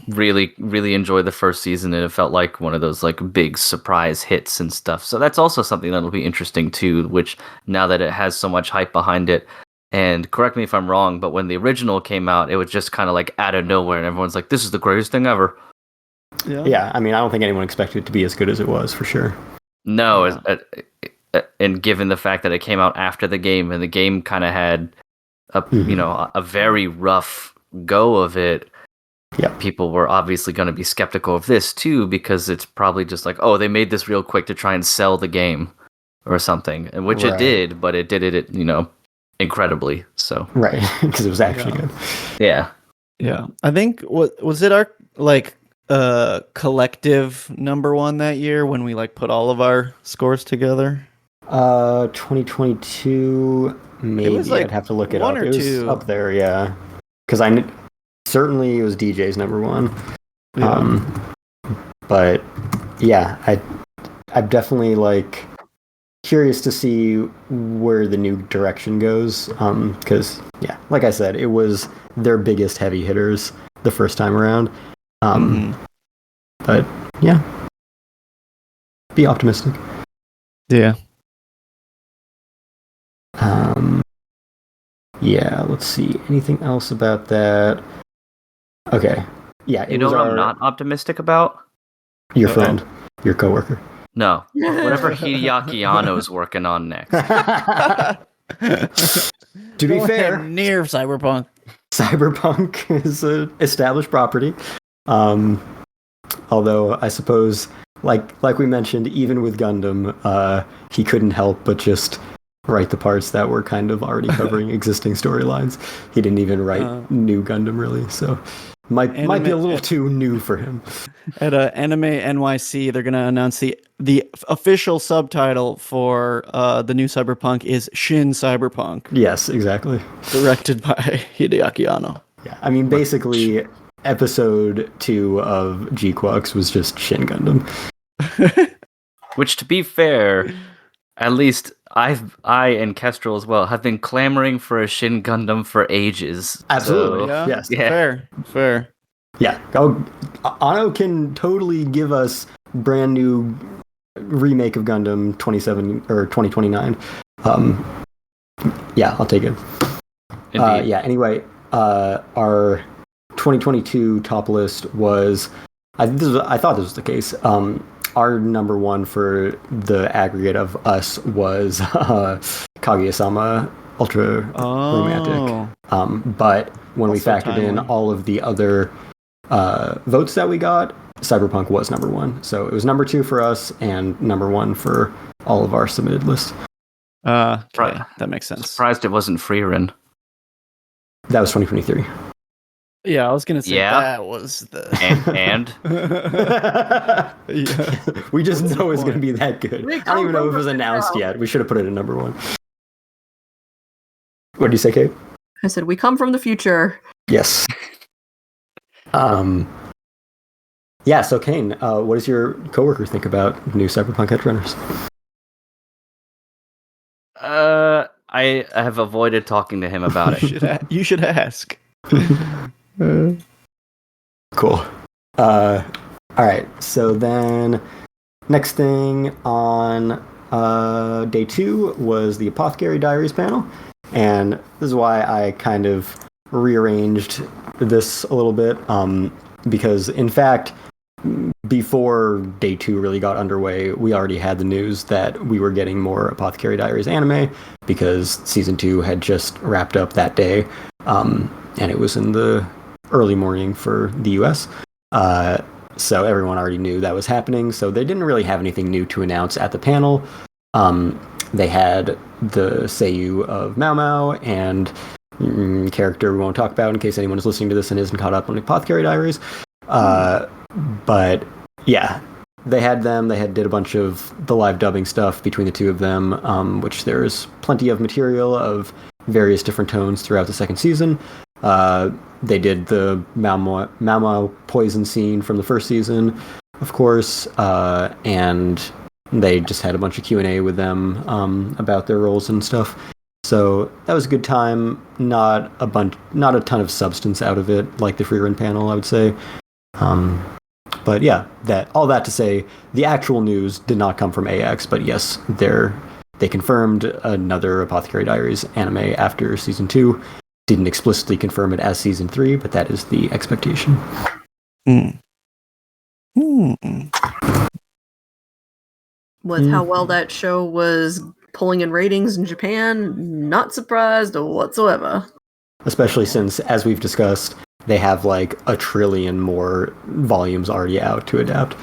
Really, really enjoyed the first season, and it felt like one of those like big surprise hits and stuff. So that's also something that'll be interesting too, which now that it has so much hype behind it. And correct me if I'm wrong, but when the original came out, it was just kind of like out of nowhere, and everyone's like, this is the greatest thing ever. Yeah, I mean, I don't think anyone expected it to be as good as it was, for sure. No, and given the fact that it came out after the game, and the game kind of had a very rough go of it, people were obviously going to be skeptical of this too, because it's probably just like, oh, they made this real quick to try and sell the game or something, and which it did, but it did it, incredibly. So because it was actually good. Yeah. I think was it our like collective number one that year when we like put all of our scores together? 2022, maybe. It was like I'd have to look it up. It was up there, because certainly it was DJ's number one. But yeah, I'm definitely like curious to see where the new direction goes. Because like I said, it was their biggest heavy hitters the first time around. But be optimistic. Yeah. Let's see. Anything else about that? Okay. Yeah. You know what I'm not optimistic about? Your friend, your coworker. No. Whatever Hideaki Anno's working on next. To be fair, near Cyberpunk. Cyberpunk is an established property. Although I suppose, like we mentioned, even with Gundam, he couldn't help but just write the parts that were kind of already covering existing storylines. He didn't even write new Gundam, really. So might be a little too new for him. At Anime NYC, they're going to announce the official subtitle for the new Cyberpunk is Shin Cyberpunk. Yes, exactly. Directed by Hideaki Anno. Yeah, I mean, basically, episode 2 of G-Quux was just Shin Gundam. Which, to be fair, at least I and Kestrel as well have been clamoring for a Shin Gundam for ages. Absolutely. So, yes. Fair. Yeah. Anno can totally give us brand new remake of Gundam 2029. I'll take it. Anyway, our 2022 top list was I thought this was the case. our number one for the aggregate of us was Kaguya-sama Ultra Romantic. But when we Also factored in timely. all of the other votes that we got, Cyberpunk was number one. So it was number two for us and number one for all of our submitted lists. Okay, that makes sense. Surprised it wasn't Freerin. That was 2023. Yeah, I was gonna say Yeah. that was the. And Yeah. We just What's the know it's going to point? be that good. We I don't even know come if it was from the announced crowd. yet. We should have put it in number one. What did you say, Kate? I said we come from the future. Yes. Yeah, so Kane, what does your coworker think about new Cyberpunk Edgerunners? I have avoided talking to him about it. You should ask. Cool. All right, so then next thing on day 2 was the Apothecary Diaries panel, and this is why I kind of rearranged this a little bit, because in fact, before day 2 really got underway, we already had the news that we were getting more Apothecary Diaries anime because season 2 had just wrapped up that day, and it was in the early morning for the US. So everyone already knew that was happening, so they didn't really have anything new to announce at the panel. They had the seiyuu of Mao Mao and character we won't talk about in case anyone is listening to this and isn't caught up on Apothecary Diaries. But yeah, they had them. They did a bunch of the live dubbing stuff between the two of them, which there's plenty of material of various different tones throughout the second season. They did the Mao Mao poison scene from the first season, of course, and they just had a bunch of Q&A with them about their roles and stuff. So that was a good time. Not a ton of substance out of it, like the free run panel, I would say. But yeah, all that to say, the actual news did not come from AX, but yes, they confirmed another Apothecary Diaries anime after season 2. Didn't explicitly confirm it as season 3, but that is the expectation. With how well that show was pulling in ratings in Japan, not surprised whatsoever. Especially since, as we've discussed, they have like 1 trillion more volumes already out to adapt.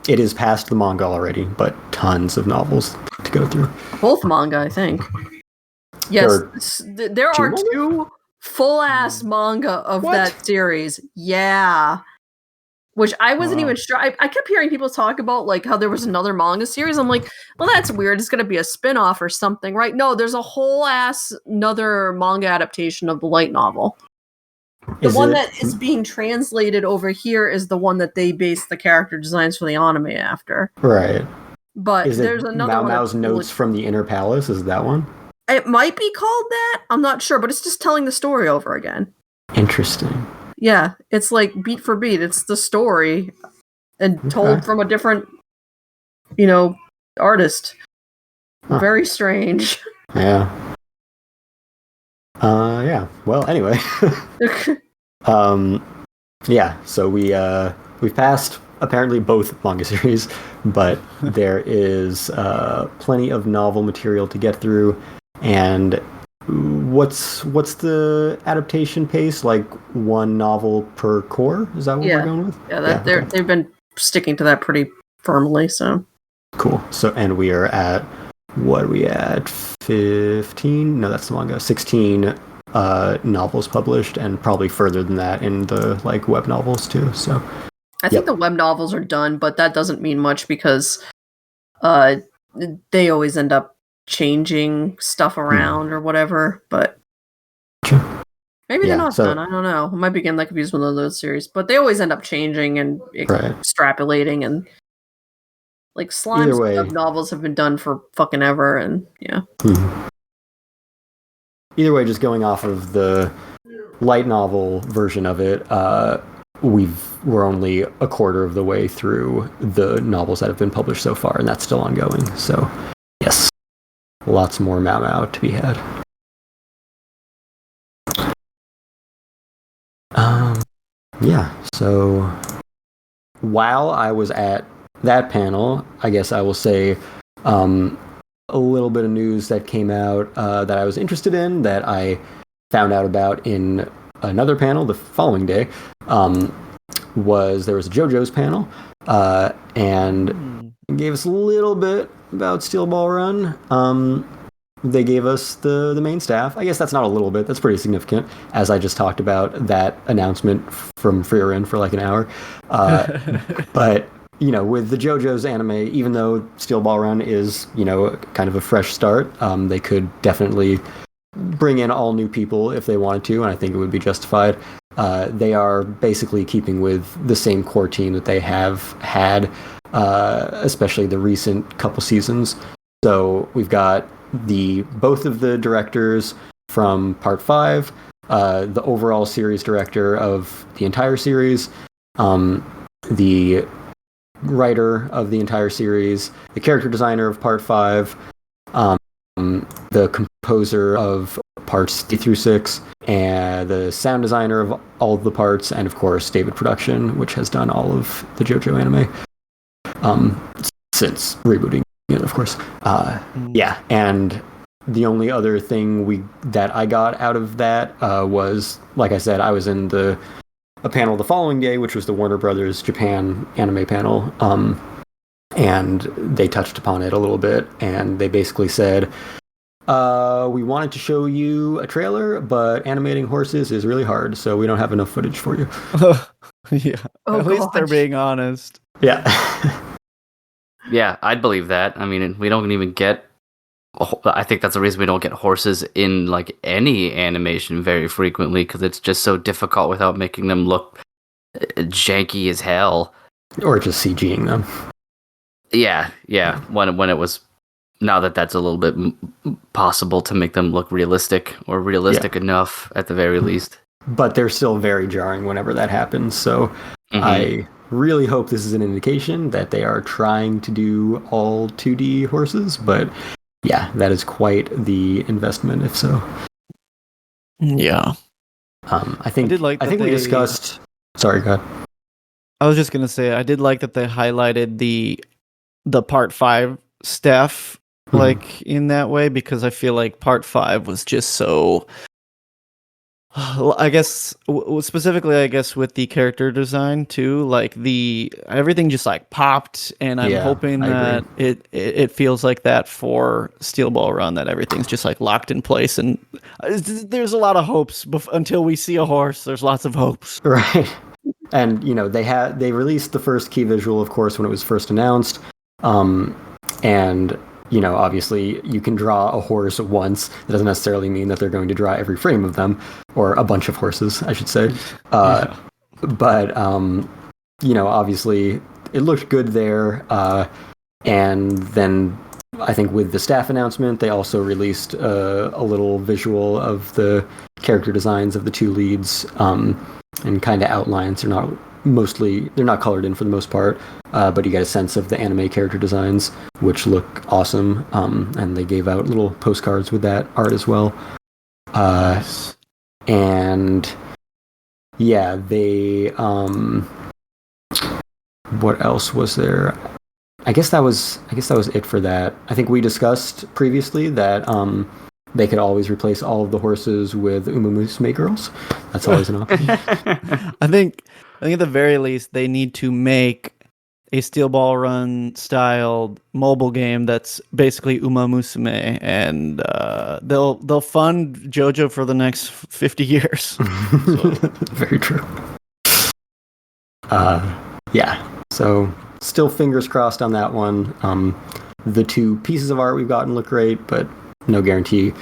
It is past the manga already, but tons of novels to go through. Both manga, I think. Yes, there are 2 full-ass manga of that series. Yeah. Which I wasn't even sure. I kept hearing people talk about like how there was another manga series. I'm like, well, that's weird. It's going to be a spin-off or something, right? No, there's a whole ass another manga adaptation of the light novel. The one that is being translated over here is the one that they base the character designs for the anime after. Right. But there's another Mao one. Mao's Notes from the Inner Palace? Is that one? It might be called that. I'm not sure, but it's just telling the story over again. Interesting. Yeah, it's like beat for beat. It's the story and told from a different, artist. Huh. Very strange. Yeah. Yeah. Well, anyway. Yeah, so we've passed apparently both manga series, but there is plenty of novel material to get through. And what's the adaptation pace? Like 1 novel per core? Is that what we're going with? Yeah, they've been sticking to that pretty firmly. So cool. So, and we are at what are we at? 15? No, that's the manga. 16 novels published, and probably further than that in the like web novels too. So I think the web novels are done, but that doesn't mean much because they always end up changing stuff around or whatever. But maybe they're not done. I don't know. I might be getting like confused with those series, but they always end up changing and extrapolating, and like Slime's web novels have been done for fucking ever, and yeah. Either way, just going off of the light novel version of it, we're only a quarter of the way through the novels that have been published so far, and that's still ongoing. So, yes, lots more Mao Mao to be had. Yeah, so while I was at that panel, I guess I will say a little bit of news that came out that I was interested in that I found out about in another panel the following day. There was a JoJo's panel, and gave us a little bit about Steel Ball Run. They gave us the main staff. I guess that's not a little bit. That's pretty significant, as I just talked about that announcement from Frieren for like an hour. But, with the JoJo's anime, even though Steel Ball Run is, kind of a fresh start, they could definitely bring in all new people if they wanted to, and I think it would be justified. They are basically keeping with the same core team that they have had, especially the recent couple seasons. So we've got both of the directors from Part 5, the overall series director of the entire series, the writer of the entire series, the character designer of Part 5, the composer of parts 3 through 6, and the sound designer of all of the parts, and of course David Production, which has done all of the JoJo anime since rebooting it, of course. Yeah, and the only other thing that I got out of that was, like I said, I was in a panel the following day, which was the Warner Brothers Japan anime panel, and they touched upon it a little bit, and they basically said, we wanted to show you a trailer, but animating horses is really hard, so we don't have enough footage for you. Yeah. At least they're being honest. Yeah. Yeah, I'd believe that. I mean, we don't even get... I think that's the reason we don't get horses in, like, any animation very frequently, because it's just so difficult without making them look janky as hell. Or just CGing them. Yeah. When it was... Now that's a little bit possible to make them look realistic, or realistic enough, at the very least. But they're still very jarring whenever that happens, so I really hope this is an indication that they are trying to do all 2D horses, but yeah, that is quite the investment, if so. Yeah. I think we discussed... Sorry, go ahead. I was just going to say, I did like that they highlighted the Part 5 staff like in that way, because I feel like Part 5 was just so... I guess specifically, with the character design too, like everything just like popped, and I'm hoping that it feels like that for Steel Ball Run, that everything's just like locked in place, and there's a lot of hopes until we see a horse. There's lots of hopes, right? And they released the first key visual, of course, when it was first announced, and obviously you can draw a horse once. That doesn't necessarily mean that they're going to draw every frame of them, or a bunch of horses, I should say. But, obviously it looked good there. And then I think with the staff announcement, they also released a little visual of the character designs of the two leads, and kind of outlines. They're not colored in for the most part, but you get a sense of the anime character designs, which look awesome, and they gave out little postcards with that art as well. And yeah, they what else was there? I guess that was it for that. I think we discussed previously that they could always replace all of the horses with Uma Musume girls. That's always an option. I think at the very least they need to make a Steel Ball Run styled mobile game that's basically Uma Musume, and they'll fund JoJo for the next 50 years. So. Very true. Yeah. So still fingers crossed on that one. The two pieces of art we've gotten look great, but no guarantee.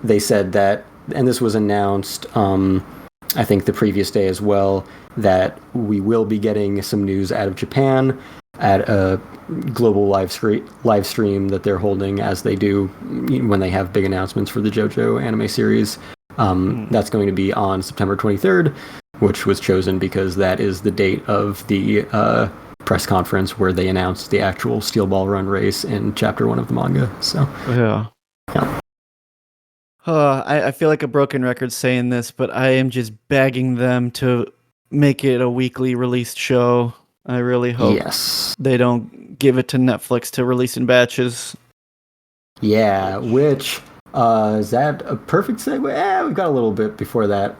They said that, and this was announced, I think the previous day as well, that we will be getting some news out of Japan at a global live stream that they're holding, as they do when they have big announcements for the JoJo anime series. That's going to be on September 23rd, which was chosen because that is the date of the press conference where they announced the actual Steel Ball Run race in Chapter 1 of the manga. So yeah. I feel like a broken record saying this, but I am just begging them to make it a weekly released show. I really hope they don't give it to Netflix to release in batches. Yeah, which is that a perfect segue? We've got a little bit before that.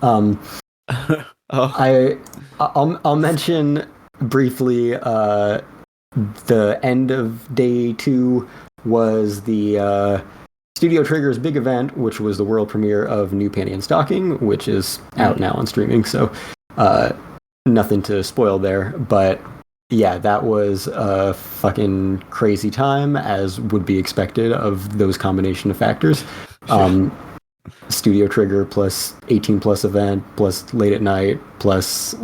I'll mention briefly the end of day 2 was the Studio Trigger's big event, which was the world premiere of New Panty and Stocking, which is out now on streaming, so nothing to spoil there. But yeah, that was a fucking crazy time, as would be expected of those combination of factors. Studio Trigger plus 18 plus event plus late at night plus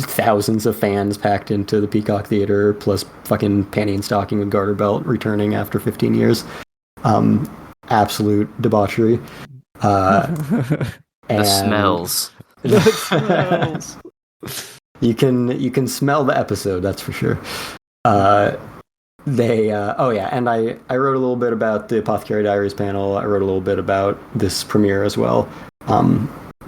thousands of fans packed into the Peacock Theater plus fucking Panty and Stocking with Garter Belt returning after 15 years. Absolute debauchery. The smells. The smells. You can smell the episode, that's for sure. And I wrote a little bit about the Apothecary Diaries panel. I wrote a little bit about this premiere as well.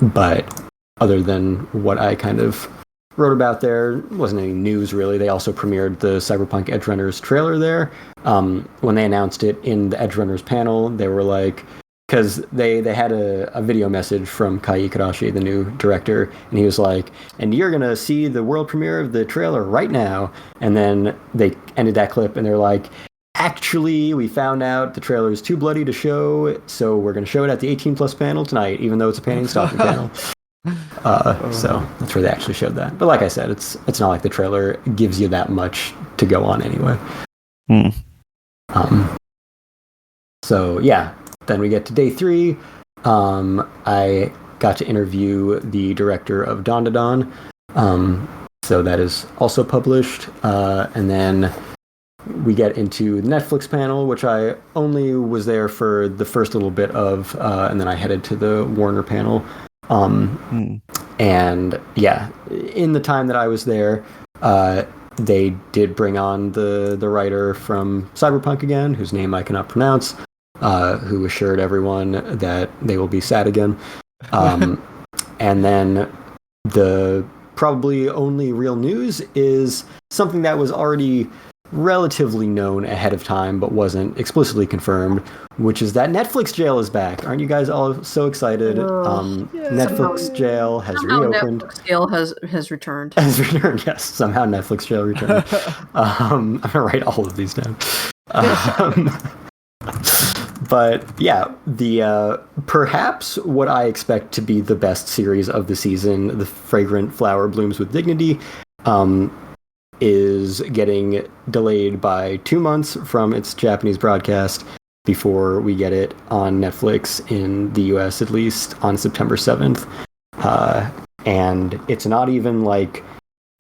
But other than what I kind of wrote about there, wasn't any news really. They also premiered the Cyberpunk Edgerunners trailer there. When they announced it in the Edgerunners panel, they were like, because they had a video message from Kai Ikarashi, the new director, and he was like, and you're going to see the world premiere of the trailer right now. And then they ended that clip, and they're like, actually, we found out the trailer is too bloody to show, so we're going to show it at the 18 plus panel tonight, even though it's a Panty and Stocking panel. So that's where they actually showed that. But like I said, it's not like the trailer gives you that much to go on anyway. So yeah. Then we get to day 3. I got to interview the director of Dandadan. So that is also published. And then we get into the Netflix panel, which I only was there for the first little bit of, and then I headed to the Warner panel. And yeah, in the time that I was there, they did bring on the writer from Cyberpunk again, whose name I cannot pronounce. Who assured everyone that they will be sad again. And then the probably only real news is something that was already relatively known ahead of time but wasn't explicitly confirmed, which is that Netflix Jail is back. Aren't you guys all so excited? Netflix Jail has reopened. Netflix Jail has returned. Has returned, yes. Somehow Netflix Jail returned. I'm going to write all of these down. But yeah, the perhaps what I expect to be the best series of the season, The Fragrant Flower Blooms with Dignity, is getting delayed by 2 months from its Japanese broadcast before we get it on Netflix in the US, at least on September 7th. And it's not even like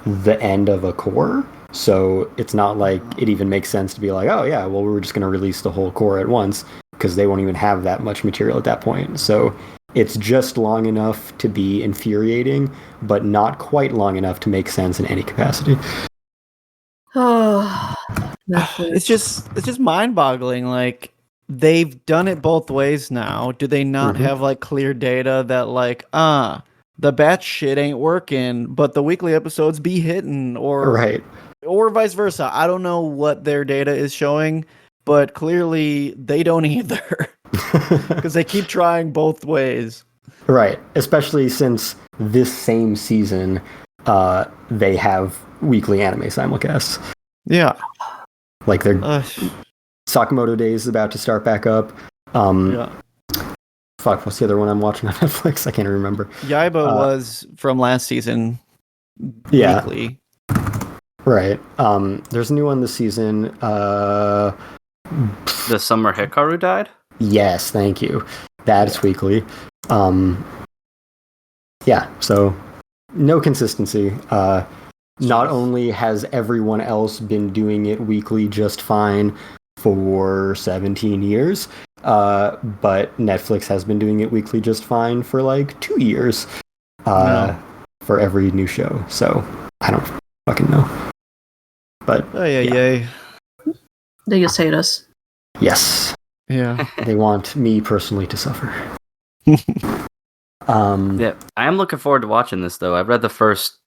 the end of a core. So it's not like it even makes sense to be like, oh yeah, well, we're just going to release the whole core at once, because they won't even have that much material at that point. So it's just long enough to be infuriating, but not quite long enough to make sense in any capacity. Oh, it's just mind-boggling. Like, they've done it both ways now. Do they not have like clear data that like, the batch shit ain't working, but the weekly episodes be hitting, or vice versa? I don't know what their data is showing, but clearly they don't either, because they keep trying both ways. Right, especially since this same season, they have weekly anime simulcasts. Yeah. Like their Sakamoto Days is about to start back up. Fuck, what's the other one I'm watching on Netflix? I can't remember. Yaiba was from last season. Yeah. Weekly. Right. There's a new one this season. The Summer Hikaru died? Yes, thank you. That's weekly. Yeah, so no consistency. Not only has everyone else been doing it weekly just fine for 17 years, but Netflix has been doing it weekly just fine for like 2 years for every new show. So I don't fucking know. But yay. They just hate us. Yes. Yeah. They want me personally to suffer. Yeah, I am looking forward to watching this though. I've read the first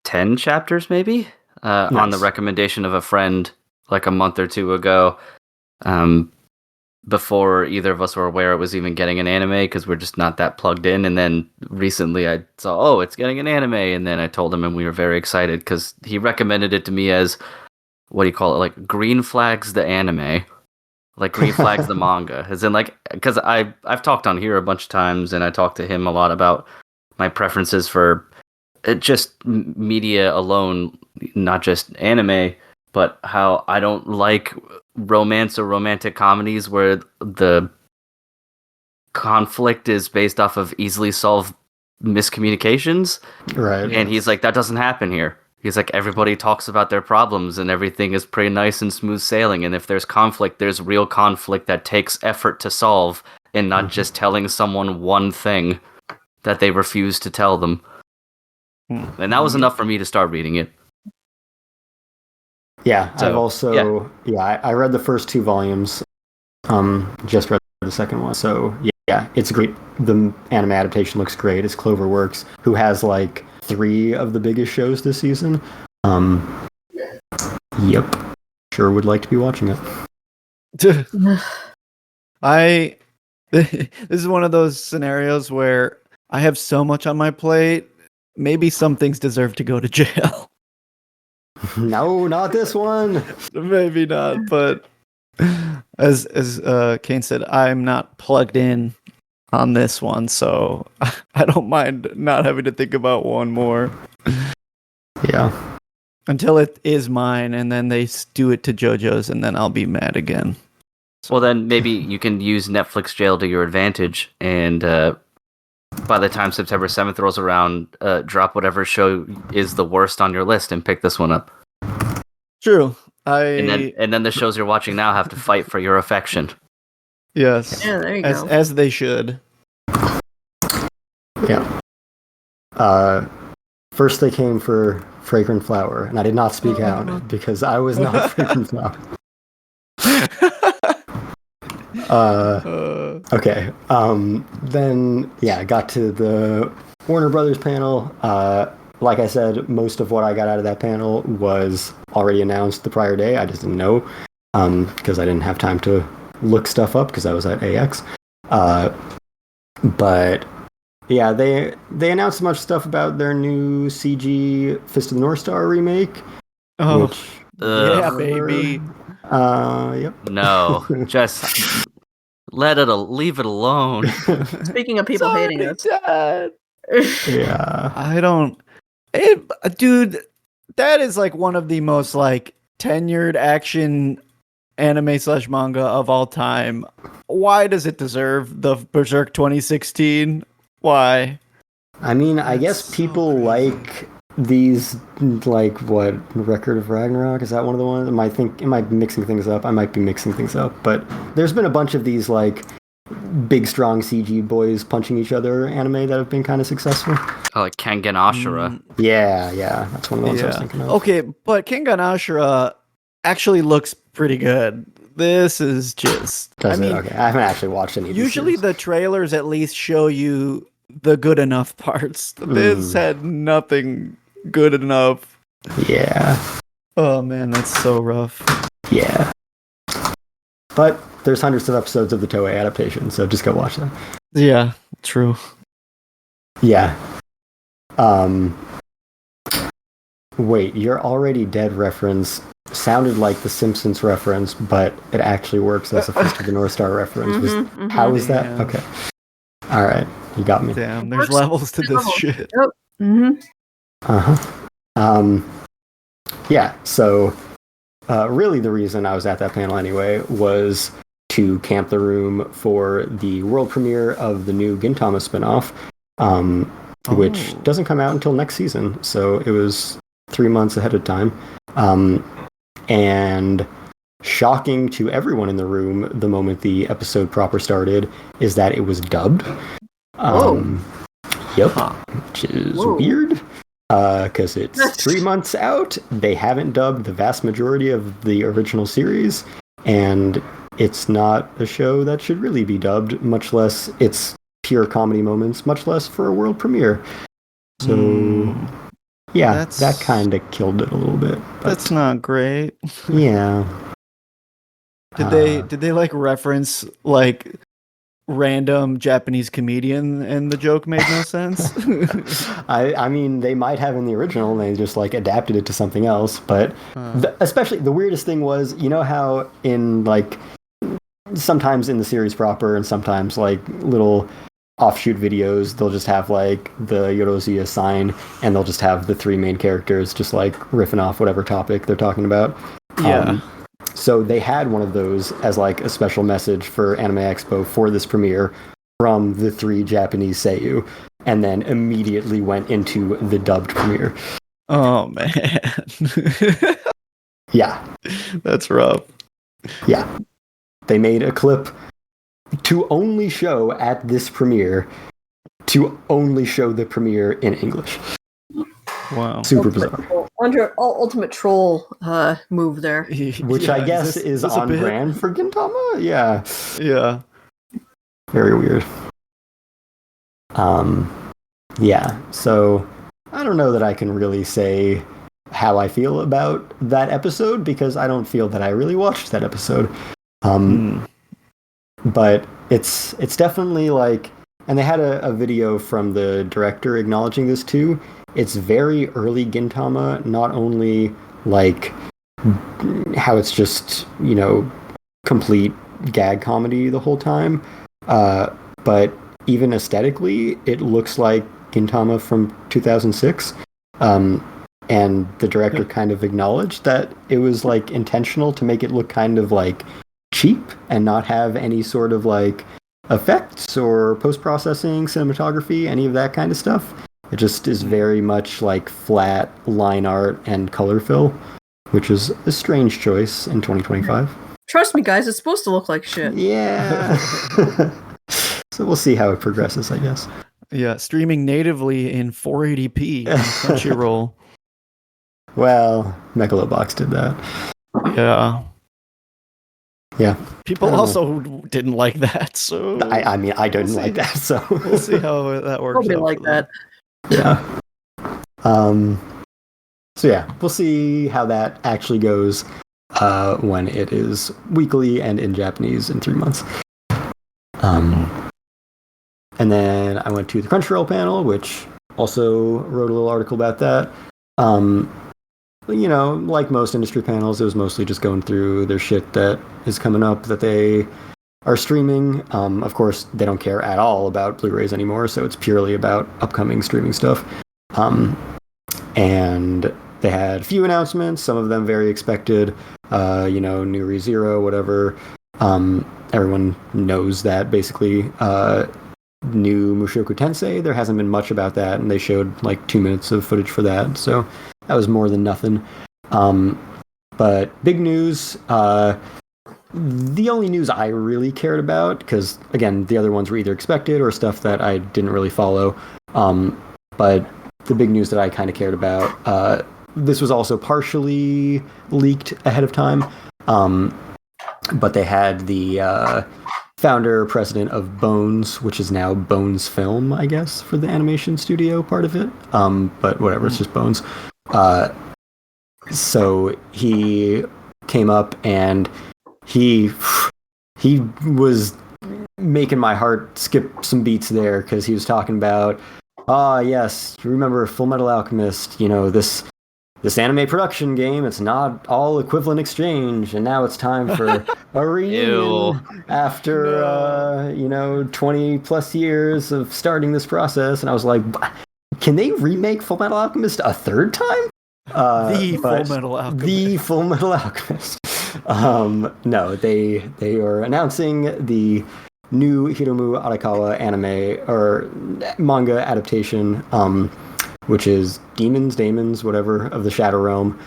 10 chapters, maybe, on the Nice. recommendation of a friend like a month or two ago, before either of us were aware it was even getting an anime, because we're just not that plugged in. And then recently I saw, oh, it's getting an anime, and then I told him, and we were very excited because he recommended it to me as, what do you call it, like Green Flags the anime, like Green Flags the manga, as in, like, because I've talked on here a bunch of times, and I talked to him a lot about my preferences for just media alone, not just anime, but how I don't like romance or romantic comedies where the conflict is based off of easily solved miscommunications. Right. And he's like, that doesn't happen here. He's like, everybody talks about their problems and everything is pretty nice and smooth sailing. And if there's conflict, there's real conflict that takes effort to solve, and not just telling someone one thing that they refuse to tell them. And that was enough for me to start reading it. Yeah, So, I've also I read the first 2 volumes. Just read the second one. So yeah, it's great. The anime adaptation looks great. It's Cloverworks, who has like 3 of the biggest shows this season. Yep, sure would like to be watching it. This is one of those scenarios where I have so much on my plate. Maybe some things deserve to go to jail. No, not this one. Maybe not, but as Kane said, I'm not plugged in on this one, so I don't mind not having to think about one more. Yeah. Until it is mine, and then they do it to JoJo's, and then I'll be mad again. Well, then maybe you can use Netflix jail to your advantage, and by the time September 7th rolls around, drop whatever show is the worst on your list and pick this one up. True. And then the shows you're watching now have to fight for your affection. Yes. Yeah, there you go. As they should. Yeah. First they came for Fragrant Flower, and I did not speak out because I was not Fragrant Flower. Okay. Then I got to the Warner Brothers panel. Like I said, most of what I got out of that panel was already announced the prior day. I just didn't know because I didn't have time to look stuff up because I was at AX. But yeah, they announced a bunch of stuff about their new CG Fist of the North Star remake. Oh, which, yeah, baby. Yep. No, just leave it alone. Speaking of people hating us. Yeah. I don't... dude, that is like one of the most like tenured action anime / manga of all time. Why does it deserve the Berserk 2016? Why? I mean, I guess people like these, like, what, Record of Ragnarok? Is that one of the ones? Am I mixing things up? I might be mixing things up, but there's been a bunch of these, like, big, strong CG boys punching each other anime that have been kind of successful. Oh, like Kengan Ashura. Yeah, that's one of the ones I was thinking of. Okay, but Kengan Ashura actually looks pretty good. This is just... Okay, I haven't actually watched any of these usually series. the trailers at least show you the good enough parts. This had nothing good enough. Yeah. Oh man, that's so rough. Yeah. But there's hundreds of episodes of the Toei adaptation, so just go watch them. Yeah, true. Yeah. Wait, You're Already Dead reference sounded like the Simpsons reference, but it actually works as a Fist of the North Star reference. How is that? Damn. Okay. Alright, you got me. Damn, there's levels to this shit. Yep. Mm-hmm. Uh-huh. Yeah, so really the reason I was at that panel anyway was to camp the room for the world premiere of the new Gintama spinoff, which doesn't come out until next season, so it was 3 months ahead of time. And shocking to everyone in the room the moment the episode proper started is that it was dubbed. Yep, which is weird. Because it's 3 months out, they haven't dubbed the vast majority of the original series, and it's not a show that should really be dubbed, much less it's pure comedy moments, much less for a world premiere. So, Yeah, that kind of killed it a little bit. That's not great. Yeah. Did they like reference like random Japanese comedian and the joke made no sense? I mean, they might have in the original, and they just like adapted it to something else. But especially the weirdest thing was, you know how in like sometimes in the series proper, and sometimes like little offshoot videos, they'll just have like the Yorozuya sign, and they'll just have the three main characters just like riffing off whatever topic they're talking about. Yeah. So they had one of those as like a special message for Anime Expo for this premiere from the three Japanese seiyuu, and then immediately went into the dubbed premiere. Oh man. Yeah. That's rough. Yeah. They made a clip to only show at this premiere, to only show the premiere in English. Wow. Super bizarre. Ultimate troll move there. Which I guess is on brand for Gintama? Yeah. Yeah. Very weird. Yeah, so I don't know that I can really say how I feel about that episode, because I don't feel that I really watched that episode. But it's definitely like, and they had a video from the director acknowledging this too. It's very early Gintama, not only like how it's just, you know, complete gag comedy the whole time, but even aesthetically, it looks like Gintama from 2006. And the director kind of acknowledged that it was like intentional to make it look kind of like cheap and not have any sort of like effects or post-processing, cinematography, any of that kind of stuff. It just is very much like flat line art and color fill, which is a strange choice in 2025. Trust me, guys, it's supposed to look like shit. Yeah. So we'll see how it progresses, I guess. Yeah, streaming natively in 480p on Crunchyroll. Well, Megalobox did that. Yeah. Yeah. People also didn't like that, so... I mean, I didn't like that, so... We'll see how that works Nobody out like that. Yeah. So yeah, we'll see how that actually goes when it is weekly and in Japanese in 3 months. And then I went to the Crunchyroll panel, which also wrote a little article about that. You know, like most industry panels, it was mostly just going through their shit that is coming up that they are streaming. Of course, they don't care at all about Blu-rays anymore, so it's purely about upcoming streaming stuff. And they had a few announcements, some of them very expected. You know, new ReZero, whatever. Everyone knows that, basically. New Mushoku Tensei, there hasn't been much about that, and they showed like 2 minutes of footage for that, so that was more than nothing. But big news, the only news I really cared about, because again, the other ones were either expected or stuff that I didn't really follow, but the big news that I kind of cared about, this was also partially leaked ahead of time, but they had the founder, president of Bones, which is now Bones Film, I guess, for the animation studio part of it. But whatever, it's just Bones. So he came up and he was making my heart skip some beats there, because he was talking about, yes, you remember Full Metal Alchemist, you know, this anime production game, it's not all equivalent exchange, and now it's time for a reunion after, you know, 20 plus years of starting this process. And I was like, can they remake Full Metal Alchemist a third time? The Full Metal Alchemist. No, they are announcing the new Hiromu Arakawa anime or manga adaptation, which is Daemons, whatever, of the Shadow Realm.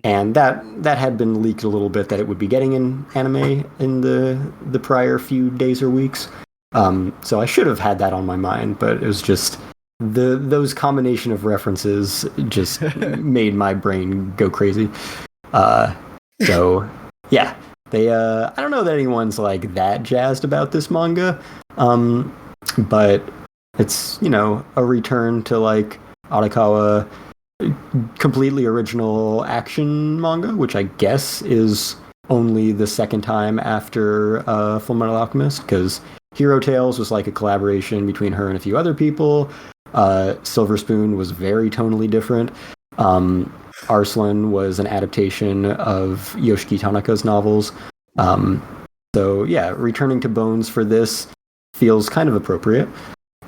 And that had been leaked a little bit, that it would be getting an anime in the prior few days or weeks. So I should have had that on my mind, but it was just those combination of references just made my brain go crazy. So yeah, they I don't know that anyone's like that jazzed about this manga, but it's, you know, a return to like Arakawa completely original action manga, which I guess is only the second time after Full Metal Alchemist, because Hero Tales was like a collaboration between her and a few other people. Silver Spoon was very tonally different. Arslan was an adaptation of Yoshiki Tanaka's novels. So yeah, returning to Bones for this feels kind of appropriate.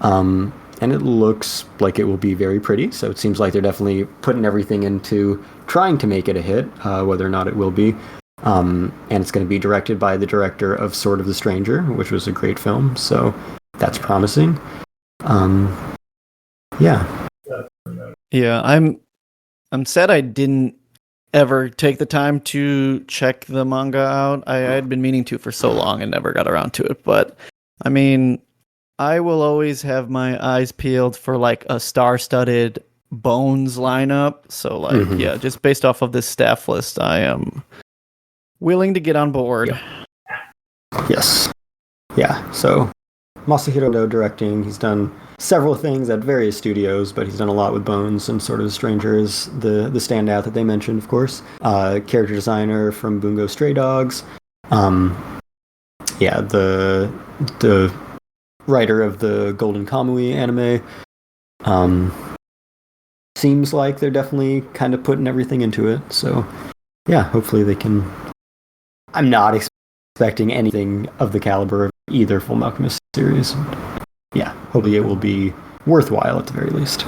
And it looks like it will be very pretty, so it seems like they're definitely putting everything into trying to make it a hit, whether or not it will be. And it's going to be directed by the director of Sword of the Stranger, which was a great film, so that's promising. Yeah. Yeah, I'm sad I didn't ever take the time to check the manga out. I had been meaning to for so long and never got around to it, but I mean, I will always have my eyes peeled for like a star-studded Bones lineup. So like, yeah, just based off of this staff list, I am willing to get on board. Yep. Yes. Yeah. So Masahiro Ndo directing. He's done several things at various studios, but he's done a lot with Bones, and Sort of Stranger is the standout that they mentioned, of course. Character designer from Bungo Stray Dogs. Yeah, the writer of the Golden Kamui anime. Seems like they're definitely kind of putting everything into it. So, yeah, hopefully they can. I'm not expecting anything of the caliber of either Full Metal Alchemist series. Yeah, hopefully it will be worthwhile at the very least.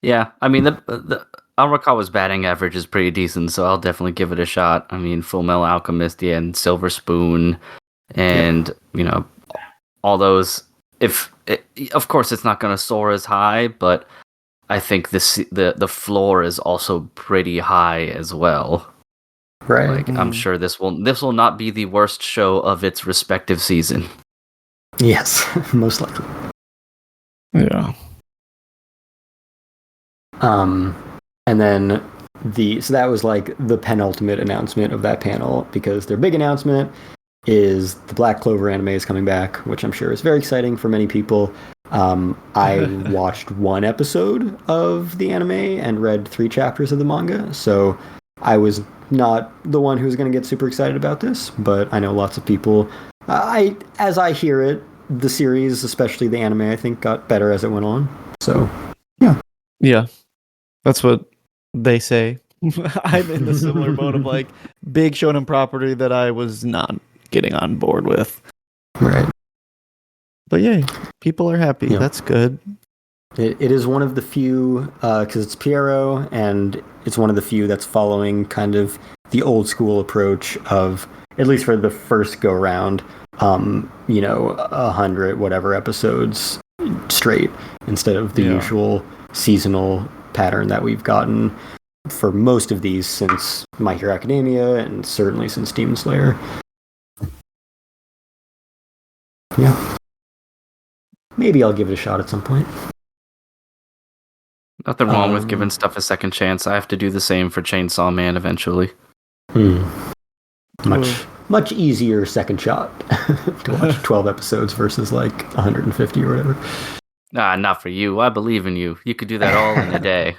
Yeah, I mean, the Arakawa's batting average is pretty decent, so I'll definitely give it a shot. I mean, Full Metal Alchemist, yeah, and Silver Spoon, and, you know, all those. Of course, it's not going to soar as high, but I think the floor is also pretty high as well. Right. Like, I'm sure this will not be the worst show of its respective season. Yes, most likely. Yeah. And then so that was like the penultimate announcement of that panel, because their big announcement is the Black Clover anime is coming back, which I'm sure is very exciting for many people. I watched one episode of the anime and read 3 chapters of the manga, so I was not the one who's going to get super excited about this, but I know lots of people. As I hear it, the series, especially the anime, I think got better as it went on. So, yeah. Yeah. That's what they say. I'm in the similar boat of like big shonen property that I was not getting on board with. Right. But yay, people are happy. Yeah. That's good. It is one of the few, because it's Pierrot, and it's one of the few that's following kind of the old school approach of, at least for the first go round, 100 whatever episodes straight, instead of the usual seasonal pattern that we've gotten for most of these since My Hero Academia, and certainly since Demon Slayer. Yeah. Maybe I'll give it a shot at some point. Nothing wrong with giving stuff a second chance. I have to do the same for Chainsaw Man eventually. Much easier second shot to watch 12 episodes versus like 150 or whatever. Nah, not for you. I believe in you. You could do that all in a day.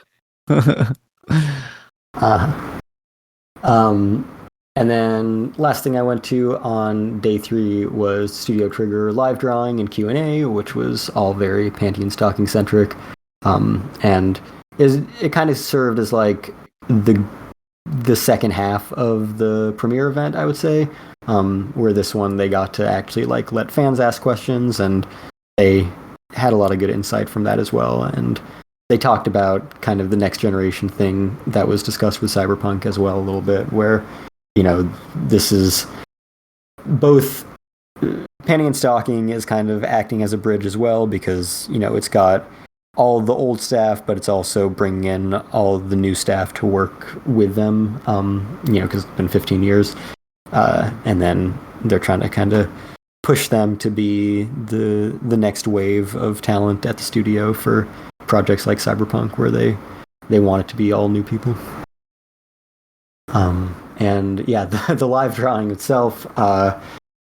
And then last thing I went to on day 3 was Studio Trigger live drawing and Q&A, which was all very Panty and Stocking centric. And it kind of served as like the second half of the premiere event, I would say, where this one they got to actually like let fans ask questions, and they had a lot of good insight from that as well. And they talked about kind of the next generation thing that was discussed with Cyberpunk as well a little bit, where, this is both Panty and Stocking is kind of acting as a bridge as well, because, it's got all the old staff, but it's also bringing in all the new staff to work with them, because it's been 15 years. And then they're trying to kind of push them to be the next wave of talent at the studio for projects like Cyberpunk, where they want it to be all new people. And yeah, the live drawing itself,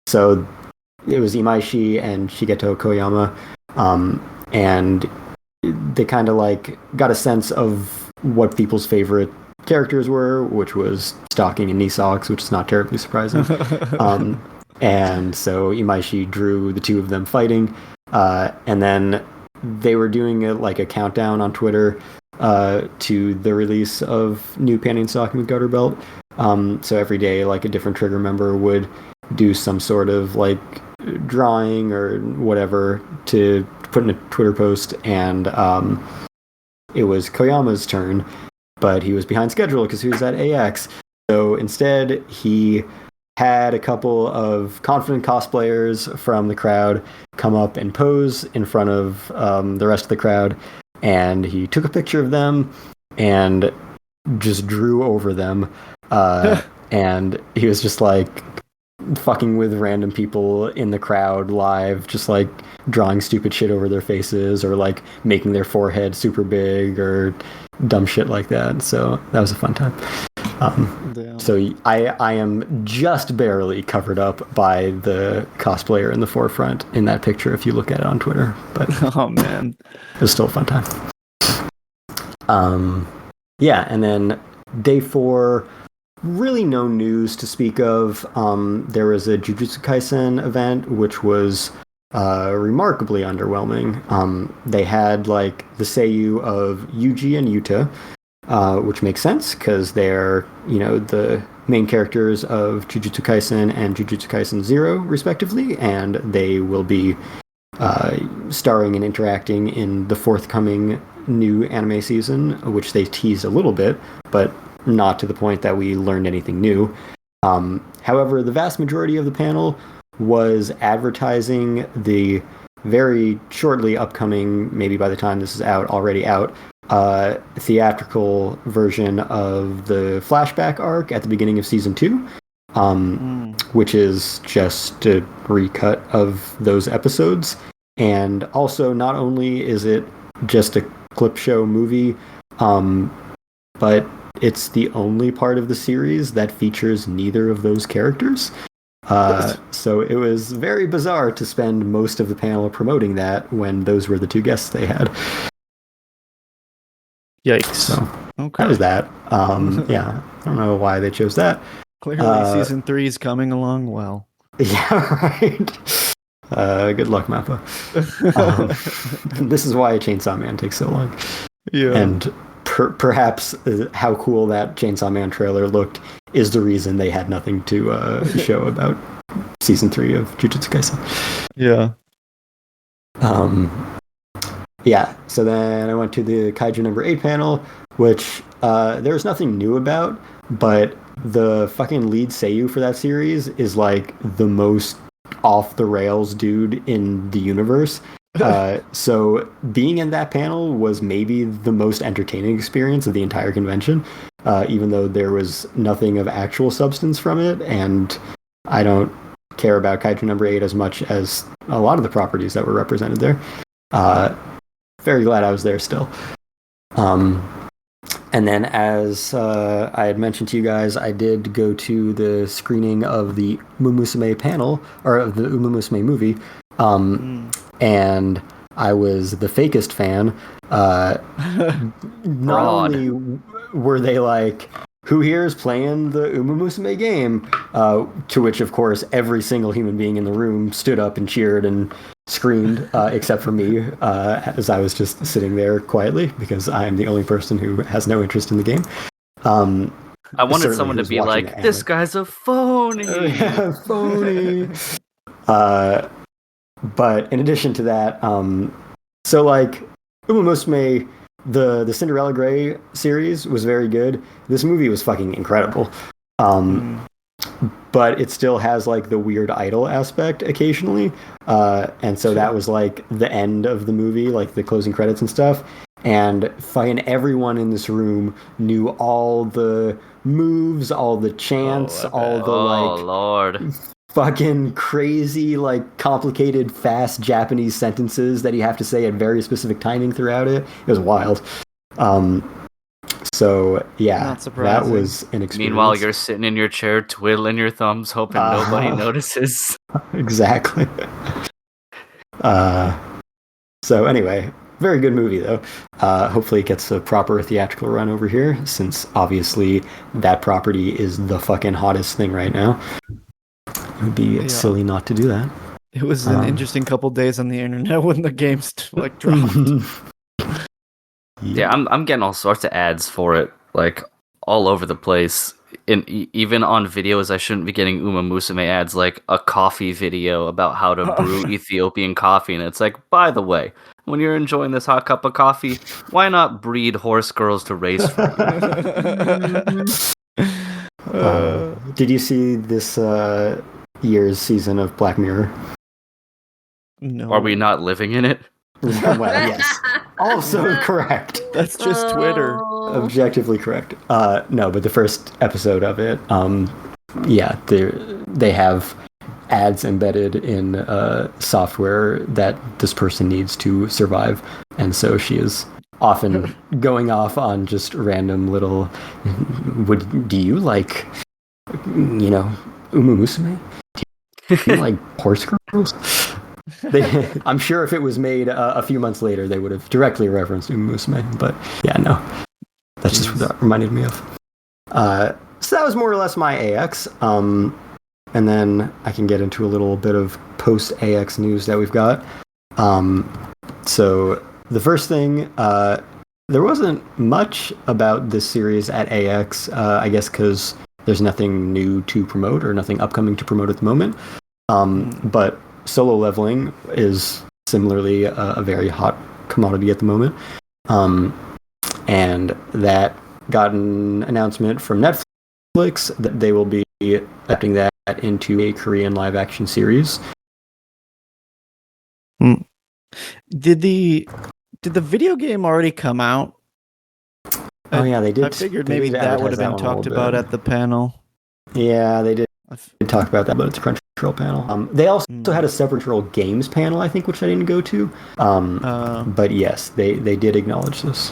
so it was Imaishi and Shigeto Koyama, and they kind of like got a sense of what people's favorite characters were, which was stocking and knee socks, which is not terribly surprising. And so Imaishi drew the two of them fighting, and then they were doing a countdown on Twitter to the release of new panty and stocking with Gutter Belt. So every day, like a different Trigger member would do some sort of like drawing or whatever to put in a Twitter post, and it was Koyama's turn, but he was behind schedule because he was at AX. So instead, he had a couple of confident cosplayers from the crowd come up and pose in front of the rest of the crowd, and he took a picture of them and just drew over them, and he was just like fucking with random people in the crowd live, just like drawing stupid shit over their faces or like making their forehead super big or dumb shit like that. So that was a fun time. So I am just barely covered up by the cosplayer in the forefront in that picture if you look at it on Twitter. But oh man, it was still a fun time. Yeah, and then day 4, really no news to speak of. There was a Jujutsu Kaisen event, which was remarkably underwhelming. They had like the seiyuu of Yuji and Yuta, which makes sense because they're, the main characters of Jujutsu Kaisen and Jujutsu Kaisen 0, respectively, and they will be starring and interacting in the forthcoming new anime season, which they teased a little bit, but not to the point that we learned anything new. However, the vast majority of the panel was advertising the very shortly upcoming, maybe by the time this is already out, theatrical version of the flashback arc at the beginning of season 2, which is just a recut of those episodes. And also, not only is it just a clip show movie, but it's the only part of the series that features neither of those characters. So it was very bizarre to spend most of the panel promoting that when those were the two guests they had. Yikes. So okay. that was that. Yeah, I don't know why they chose that. Clearly season 3 is coming along well. Yeah, right. Good luck, Mappa. This is why Chainsaw Man takes so long. Yeah. And perhaps how cool that Chainsaw Man trailer looked is the reason they had nothing to show about season 3 of Jujutsu Kaisen. Yeah. Yeah, so then I went to the Kaiju number 8 panel, which there was nothing new about, but the fucking lead seiyuu for that series is like the most off-the-rails dude in the universe. So being in that panel was maybe the most entertaining experience of the entire convention, even though there was nothing of actual substance from it, and I don't care about Kaiju number 8 as much as a lot of the properties that were represented there. Very glad I was there still. And then, as I had mentioned to you guys, I did go to the screening of the Umumusume panel, or of the Umumusume movie, and I was the fakest fan. Not only were they like, who here is playing the Umumusume game? To which, of course, every single human being in the room stood up and cheered and screamed, except for me, as I was just sitting there quietly, because I am the only person who has no interest in the game. I wanted someone to be like, this guy's a phony! Yeah, phony! But in addition to that, so like, Umumusume, the Cinderella Grey series was very good. This movie was fucking incredible. But it still has like the weird idol aspect occasionally. And so that was like the end of the movie, like the closing credits and stuff. And fucking everyone in this room knew all the moves, all the chants, all the Lord. Fucking crazy, like complicated, fast Japanese sentences that you have to say at very specific timing throughout it. It was wild. So yeah, that was an experience. Meanwhile, you're sitting in your chair, twiddling your thumbs, hoping nobody notices. Exactly. So anyway, very good movie though. Hopefully it gets a proper theatrical run over here, since obviously that property is the fucking hottest thing right now. It would be silly not to do that. It was an interesting couple days on the internet when the games like dropped. Yeah, I'm getting all sorts of ads for it, like all over the place. Even on videos, I shouldn't be getting Uma Musume ads, like a coffee video about how to brew Ethiopian coffee, and it's like, by the way, when you're enjoying this hot cup of coffee, why not breed horse girls to race for you? Did you see this year's season of Black Mirror? No. Are we not living in it? Well, yes. Also correct. That's just Twitter. Objectively correct. No, but the first episode of it, yeah, they have ads embedded in software that this person needs to survive, and so she is often going off on just random little. Do you like, Uma Musume? Do you like horse girls? I'm sure if it was made a few months later, they would have directly referenced Uma Musume. But yeah, no, that's just what that reminded me of. So that was more or less my AX. And then I can get into a little bit of post-AX news that we've got. So the first thing, there wasn't much about this series at AX, I guess because there's nothing new to promote or nothing upcoming to promote at the moment. But Solo Leveling is similarly a very hot commodity at the moment. And that got an announcement from Netflix that they will be adapting that into a Korean live-action series. Did the video game already come out? Oh yeah, they did. I figured maybe that would have been talked about at the panel. Yeah, they did talk about that, but it's a Crunchyroll panel. They also had a separate Crunchyroll Games panel, I think, which I didn't go to. But yes, they did acknowledge this.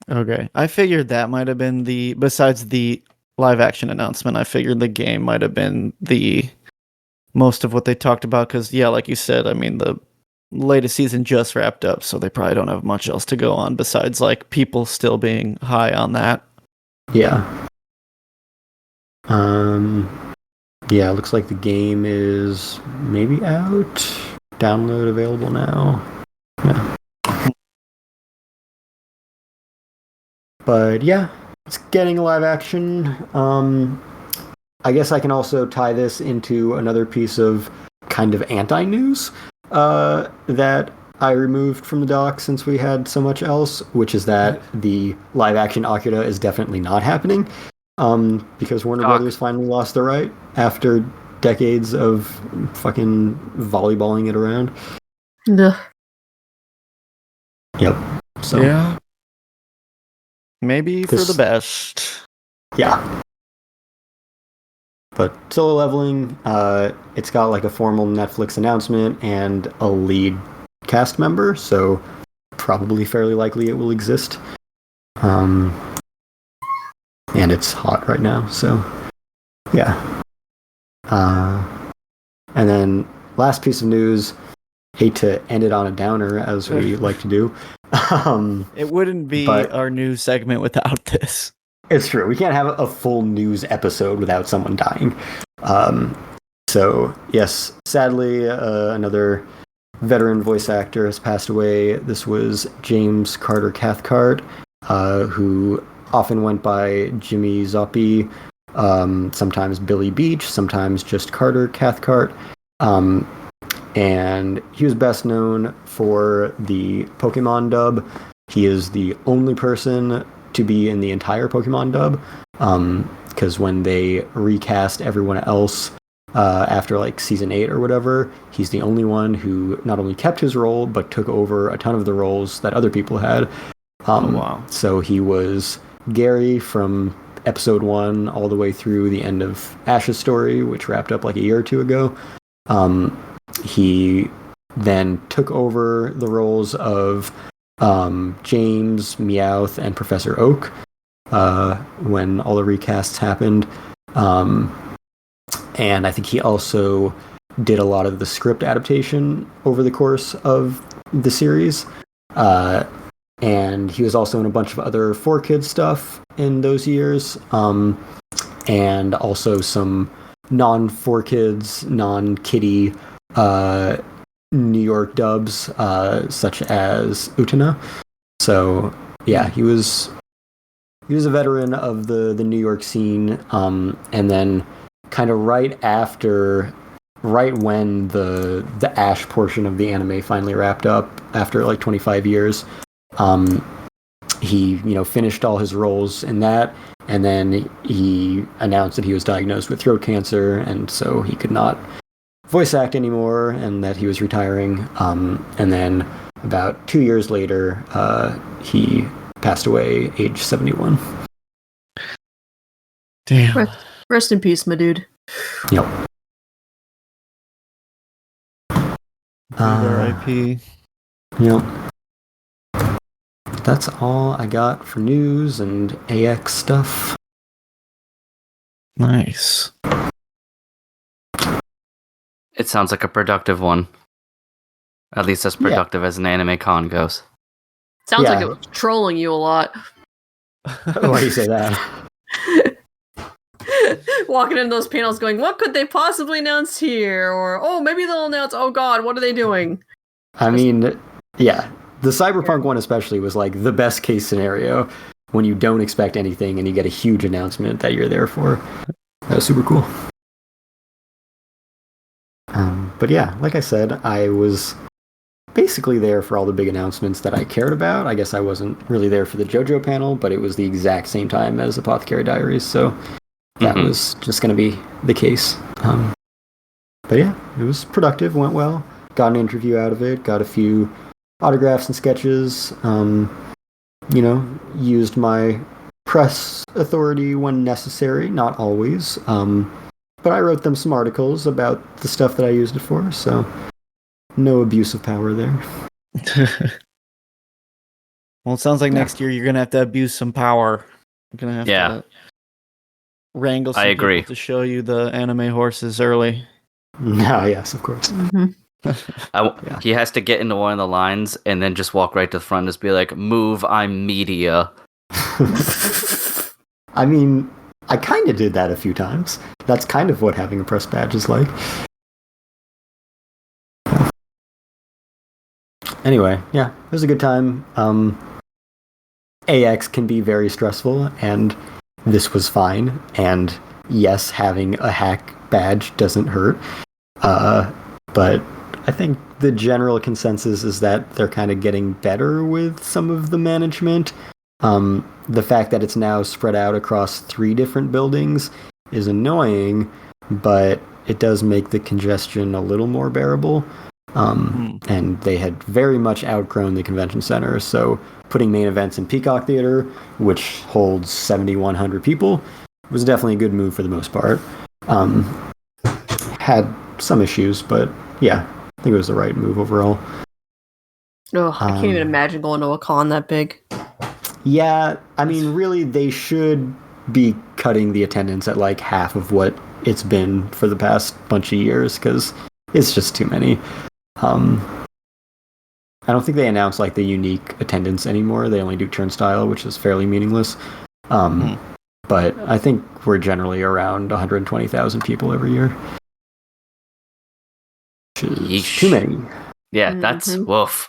Okay, I figured that might have been besides the live action announcement, I figured the game might have been the most of what they talked about, because yeah, like you said, I mean, the latest season just wrapped up, so they probably don't have much else to go on besides like people still being high on that. Yeah. Yeah, looks like the game is maybe out. Download available now. Yeah. But yeah, it's getting a live action. I guess I can also tie this into another piece of kind of anti-news that I removed from the doc since we had so much else, which is that the live action Akira is definitely not happening. Because Warner Brothers finally lost the right after decades of fucking volleyballing it around. Ugh. Yep. So yeah. Maybe for the best. Yeah. But Solo Leveling, it's got like a formal Netflix announcement and a lead cast member, so probably fairly likely it will exist. And it's hot right now, so yeah. And then last piece of news, hate to end it on a downer as we like to do. It wouldn't be our news segment without this. It's true. We can't have a full news episode without someone dying. So yes, sadly, another veteran voice actor has passed away. This was James Carter Cathcart, who often went by Jimmy Zoppi, sometimes Billy Beach, sometimes just Carter Cathcart. And he was best known for the Pokemon dub. He is the only person to be in the entire Pokemon dub, because when they recast everyone else after like season 8 or whatever, he's the only one who not only kept his role, but took over a ton of the roles that other people had. Wow. So he was Gary from episode 1 all the way through the end of Ash's story, which wrapped up like a year or two ago. He then took over the roles of James, Meowth, and Professor Oak when all the recasts happened. And I think he also did a lot of the script adaptation over the course of the series. And he was also in a bunch of other 4Kids stuff in those years, and also some non-4Kids, non-kiddie New York dubs, such as Utena. So yeah, he was a veteran of the New York scene, and then kind of right when the Ash portion of the anime finally wrapped up after like 25 years, he finished all his roles in that, and then he announced that he was diagnosed with throat cancer, and so he could not voice act anymore, and that he was retiring. And then about 2 years later, he passed away, age 71. Damn. Rest in peace, my dude. Yep. R.I.P. Yep. That's all I got for news and AX stuff. Nice. It sounds like a productive one. At least as productive as an anime con goes. Sounds like it was trolling you a lot. Why do you say that? Walking in those panels going, what could they possibly announce here? Or, oh, maybe they'll announce, oh god, what are they doing? I mean, yeah. The Cyberpunk one especially was like the best case scenario when you don't expect anything and you get a huge announcement that you're there for. That was super cool. But yeah, like I said, I was basically there for all the big announcements that I cared about. I guess I wasn't really there for the JoJo panel, but it was the exact same time as Apothecary Diaries, so that was just going to be the case. But yeah, it was productive, went well. Got an interview out of it, got a few autographs and sketches. Used my press authority when necessary, not always. But I wrote them some articles about the stuff that I used it for, so no abuse of power there. Well, it sounds like next year you're going to have to abuse some power. You're going to have to wrangle some people to show you the anime horses early. No, yes, of course. He has to get into one of the lines and then just walk right to the front and just be like, move, I'm media. I mean, I kind of did that a few times. That's kind of what having a press badge is like. Anyway, yeah, it was a good time. AX can be very stressful, and this was fine. And yes, having a hack badge doesn't hurt. But I think the general consensus is that they're kind of getting better with some of the management. The fact that it's now spread out across 3 different buildings is annoying, but it does make the congestion a little more bearable. And they had very much outgrown the convention center, so putting main events in Peacock Theater, which holds 7,100 people, was definitely a good move for the most part. Had some issues, but yeah, I think it was the right move overall. Oh, I can't even imagine going to a con that big. Yeah, I mean, really, they should be cutting the attendance at like half of what it's been for the past bunch of years, because it's just too many. I don't think they announce like the unique attendance anymore. They only do turnstile, which is fairly meaningless. But I think we're generally around 120,000 people every year. Which is too many. Yeah, that's woof.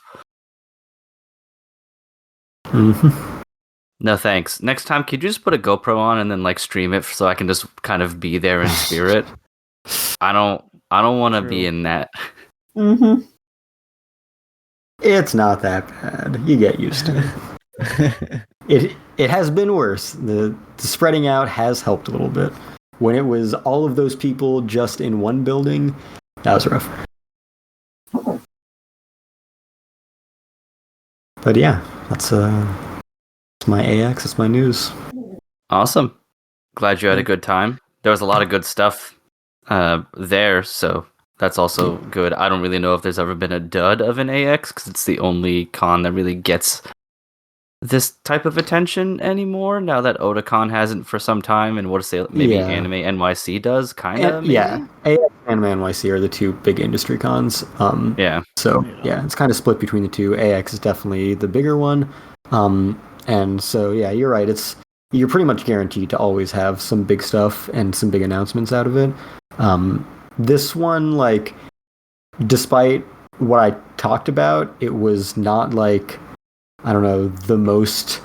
No thanks. Next time, could you just put a GoPro on and then like stream it so I can just kind of be there in spirit? I don't want to be in that. It's not that bad. You get used to it. It has been worse. The spreading out has helped a little bit. When it was all of those people just in one building, that was rough. But yeah, that's my AX. It's my news. Awesome. Glad you had a good time. There was a lot of good stuff there, so that's also good. I don't really know if there's ever been a dud of an AX, because it's the only con that really gets this type of attention anymore, now that Otakon hasn't for some time, and what to say, maybe Anime NYC does, kind of. Yeah, AX Anime NYC are the two big industry cons. Yeah. So yeah, it's kind of split between the two. AX is definitely the bigger one. And so yeah, you're right. You're pretty much guaranteed to always have some big stuff and some big announcements out of it. This one, like, despite what I talked about, it was not like, I don't know, the most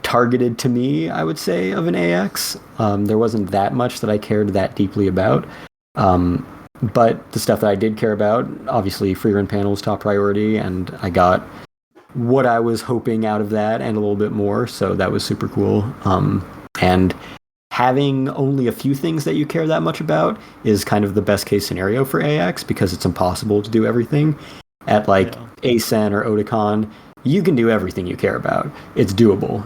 targeted to me, I would say, of an AX. There wasn't that much that I cared that deeply about. But the stuff that I did care about, obviously free run panels top priority, and I got what I was hoping out of that and a little bit more, so that was super cool. And having only a few things that you care that much about is kind of the best case scenario for AX, because it's impossible to do everything. At ACEN or Otakon, you can do everything you care about. It's doable.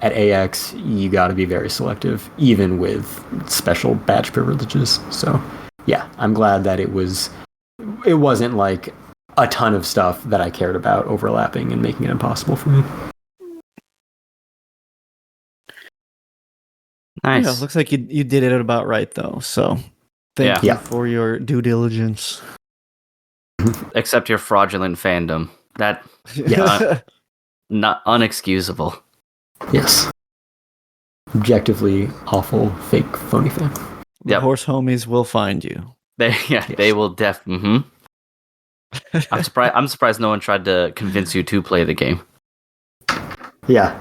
At AX, you got to be very selective, even with special badge privileges. So yeah, I'm glad that it wasn't like a ton of stuff that I cared about overlapping and making it impossible for me. Nice. Yeah, looks like you did it about right though. So thank you for your due diligence. Except your fraudulent fandom. That not unexcusable. Yes. Objectively awful, fake, phony fan. The horse homies will find you. They will I'm surprised no one tried to convince you to play the game. Yeah.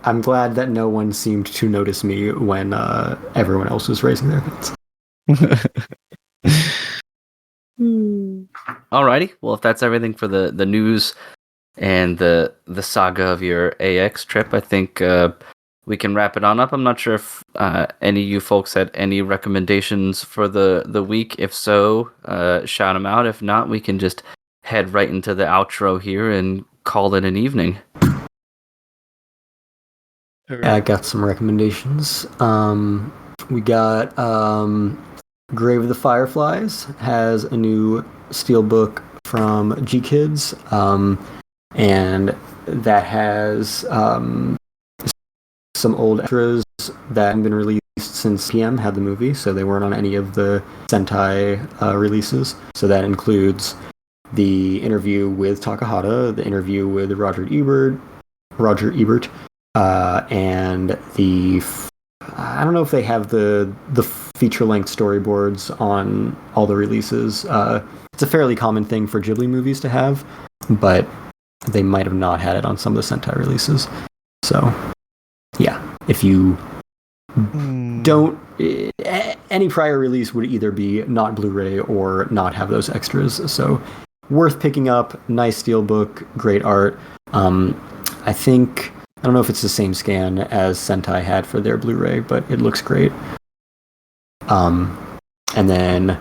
I'm glad that no one seemed to notice me when everyone else was raising their hands. Alrighty. Well, if that's everything for the news and the saga of your AX trip, I think we can wrap it on up. I'm not sure if any of you folks had any recommendations for the week. If so, shout them out. If not, we can just head right into the outro here and call it an evening. I got some recommendations. We got Grave of the Fireflies has a new steelbook from G Kids, and that has some old extras that haven't been released since PM had the movie, so they weren't on any of the Sentai releases. So that includes the interview with Takahata, the interview with Roger Ebert, and I don't know if they have the feature-length storyboards on all the releases. It's a fairly common thing for Ghibli movies to have, but they might have not had it on some of the Sentai releases. So, yeah, if you don't... Any prior release would either be not Blu-ray or not have those extras, so worth picking up. Nice steelbook, great art. I don't know if it's the same scan as Sentai had for their Blu-ray, but it looks great. And then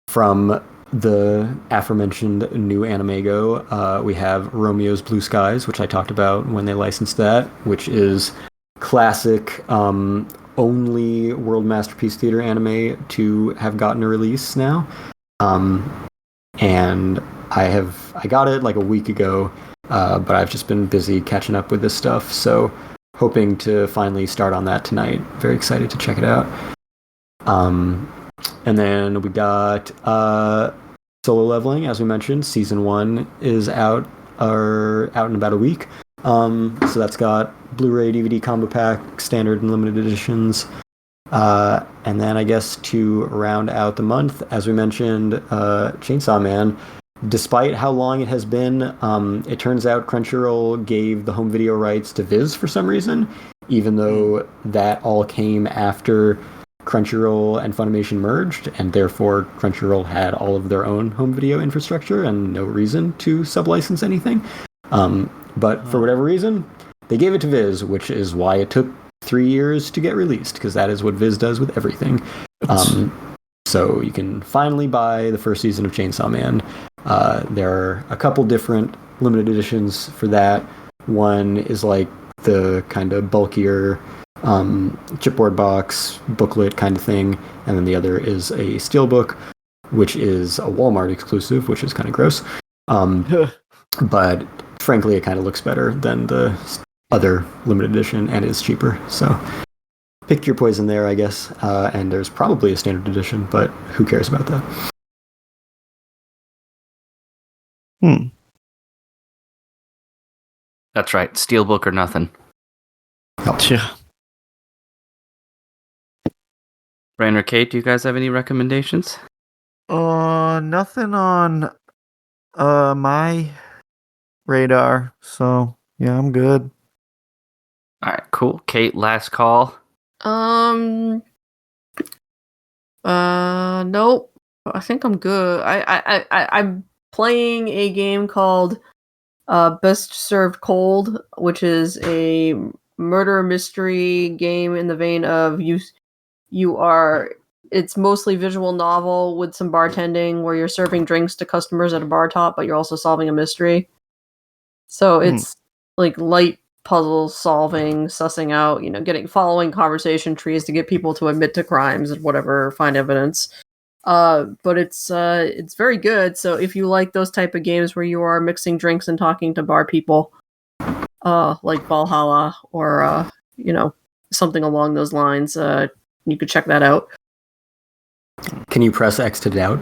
from the aforementioned new Animego, we have Romeo's Blue Skies, which I talked about when they licensed that, which is classic, only World Masterpiece Theater anime to have gotten a release now. And I got it like a week ago, but I've just been busy catching up with this stuff, so hoping to finally start on that tonight. Very excited to check it out. And then we got Solo Leveling, as we mentioned. Season 1 is out in about a week. So that's got Blu-ray, DVD combo pack, standard and limited editions. And then I guess to round out the month, as we mentioned, Chainsaw Man. Despite how long it has been, it turns out Crunchyroll gave the home video rights to Viz for some reason, even though that all came after Crunchyroll and Funimation merged, and therefore Crunchyroll had all of their own home video infrastructure and no reason to sublicense anything. But for whatever reason, they gave it to Viz, which is why it took 3 years to get released, because that is what Viz does with everything. So you can finally buy the first season of Chainsaw Man. There are a couple different limited editions for that. One is like the kind of bulkier chipboard box, booklet kind of thing, and then the other is a steelbook, which is a Walmart exclusive, which is kind of gross. But frankly, it kind of looks better than the other limited edition and is cheaper. So pick your poison there, I guess. And there's probably a standard edition, but who cares about that? That's right. Steelbook or nothing. Yeah. Rain or Kate, do you guys have any recommendations? Nothing on my radar. So yeah, I'm good. All right, cool. Kate, last call. Nope. I think I'm good. I'm playing a game called Best Served Cold, which is a murder mystery game in the vein of it's mostly visual novel with some bartending where you're serving drinks to customers at a bar top, but you're also solving a mystery. So it's like light puzzle solving, sussing out, following conversation trees to get people to admit to crimes and whatever, find evidence. But it's very good. So if you like those type of games where you are mixing drinks and talking to bar people, like Valhalla or something along those lines, you could check that out. Can you press X to doubt?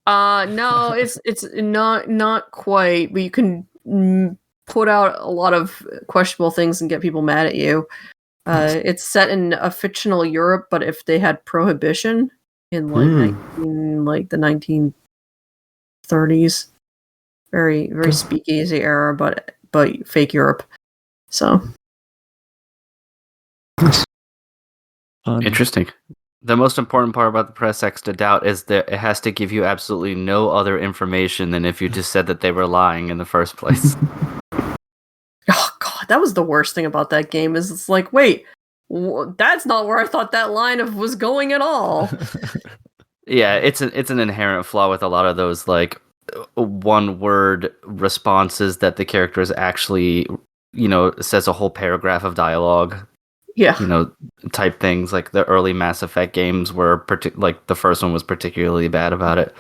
No, it's not quite, but you can put out a lot of questionable things and get people mad at you. It's set in a fictional Europe, but if they had prohibition in the 1930s, very speakeasy era, but fake Europe. So Interesting. The most important part about the press X to doubt is that it has to give you absolutely no other information than if you just said that they were lying in the first place. Oh god, that was the worst thing about that game. Is it's like, wait, that's not where I thought that line was going at all. Yeah, it's an inherent flaw with a lot of those like one-word responses that the character is actually, says a whole paragraph of dialogue. Yeah, type things. Like the early Mass Effect games were like the first one was particularly bad about it.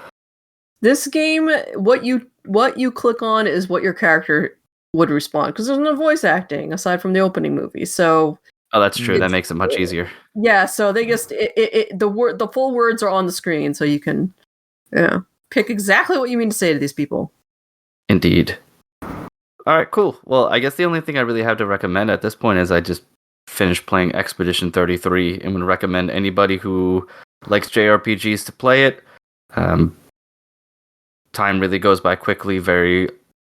This game, what you click on is what your character would respond, because there's no voice acting aside from the opening movie. So that's true. That makes it much easier. Yeah, so they just the full words are on the screen, so you can pick exactly what you mean to say to these people. Indeed. All right, cool. Well, I guess the only thing I really have to recommend at this point is I just finished playing Expedition 33 and would recommend anybody who likes JRPGs to play it. Time really goes by quickly. Very,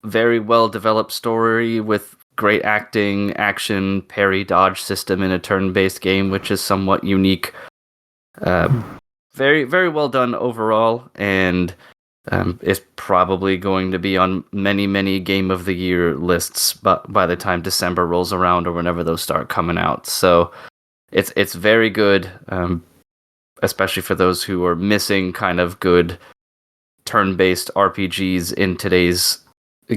very well developed story with great acting, action, parry, dodge system in a turn-based game, which is somewhat unique. Very, very well done overall, and is probably going to be on many, many Game of the Year lists by the time December rolls around or whenever those start coming out. So it's very good, especially for those who are missing kind of good turn-based RPGs in today's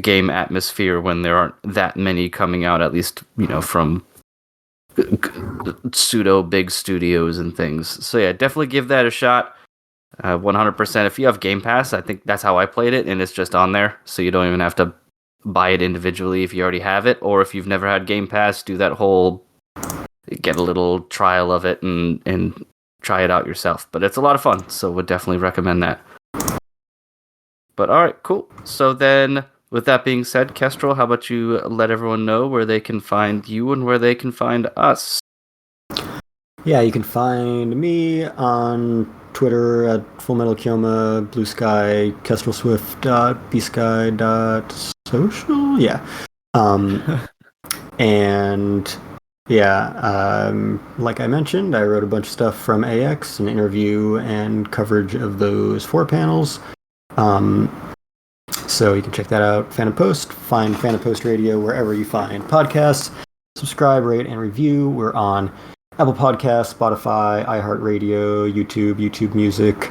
game atmosphere when there aren't that many coming out, at least, from pseudo big studios and things. So yeah, definitely give that a shot. 100%. If you have Game Pass, I think that's how I played it, and it's just on there, so you don't even have to buy it individually if you already have it. Or if you've never had Game Pass, do that whole get a little trial of it and try it out yourself. But it's a lot of fun, so would definitely recommend that. But all right, cool. So then, with that being said, Kestrel, how about you let everyone know where they can find you and where they can find us? Yeah, you can find me on Twitter at FullMetalKyoma, Blue Sky, Kestrel Swift, bsky.social. Yeah. And yeah, like I mentioned, I wrote a bunch of stuff from AX, an interview and coverage of those 4 panels. So you can check that out. Fandom Post. Find Fandom Post Radio wherever you find podcasts. Subscribe, rate, and review. We're on Apple Podcasts, Spotify, iHeartRadio, YouTube Music,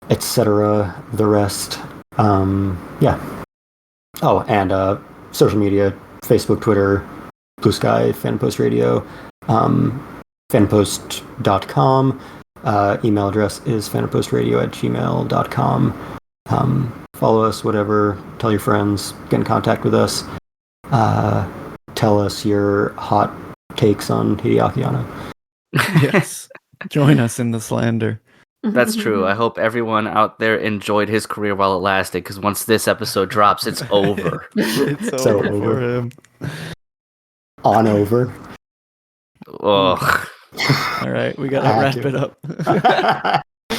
etc. The rest. Yeah. Oh, and social media, Facebook, Twitter, Blue Sky, Fandom Post Radio, fandompost.com. Email address is fandompostradio@gmail.com. Follow us, whatever. Tell your friends. Get in contact with us. Tell us your hot takes on Hideaki Anno. Yes. Join us in the slander. That's true. I hope everyone out there enjoyed his career while it lasted, because once this episode drops, it's over. It's So over for over. him. On over. Ugh. All right, we gotta I wrap had it up.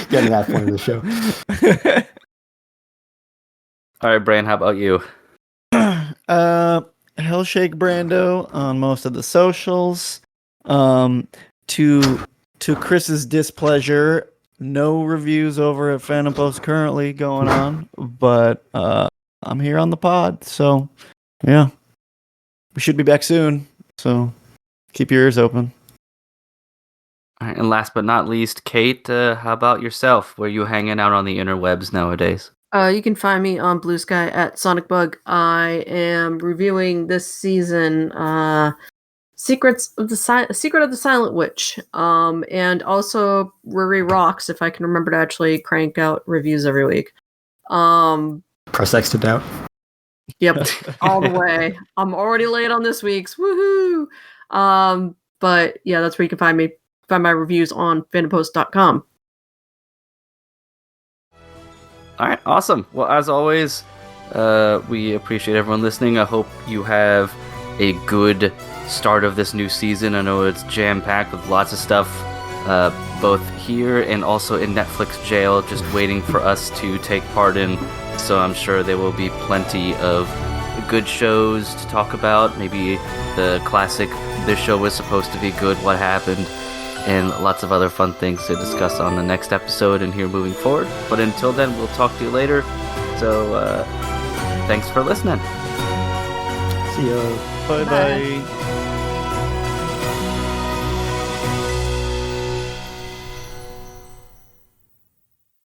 Getting to that point of the show. All right, Bran, how about you? Hellshake Brando on most of the socials. To Chris's displeasure, no reviews over at Fandom Post currently going on, but I'm here on the pod, so yeah, we should be back soon. So keep your ears open. All right, and last but not least, Kate, how about yourself? Where you hanging out on the interwebs nowadays? You can find me on Blue Sky at SonicBug. I am reviewing this season Secret of the Silent Witch, and also Ruri Rocks, if I can remember to actually crank out reviews every week. Press X to doubt. Yep, all the way. I'm already late on this week's. Woohoo! But yeah, that's where you can find me. Find my reviews on fandompost.com. All right, awesome. Well, as always, we appreciate everyone listening. I hope you have a good start of this new season. I know it's jam-packed with lots of stuff, both here and also in Netflix jail, just waiting for us to take part in. So I'm sure there will be plenty of good shows to talk about. Maybe the classic, this show was supposed to be good, what happened? And lots of other fun things to discuss on the next episode and here moving forward. But until then, we'll talk to you later. So, thanks for listening. See ya. Bye bye.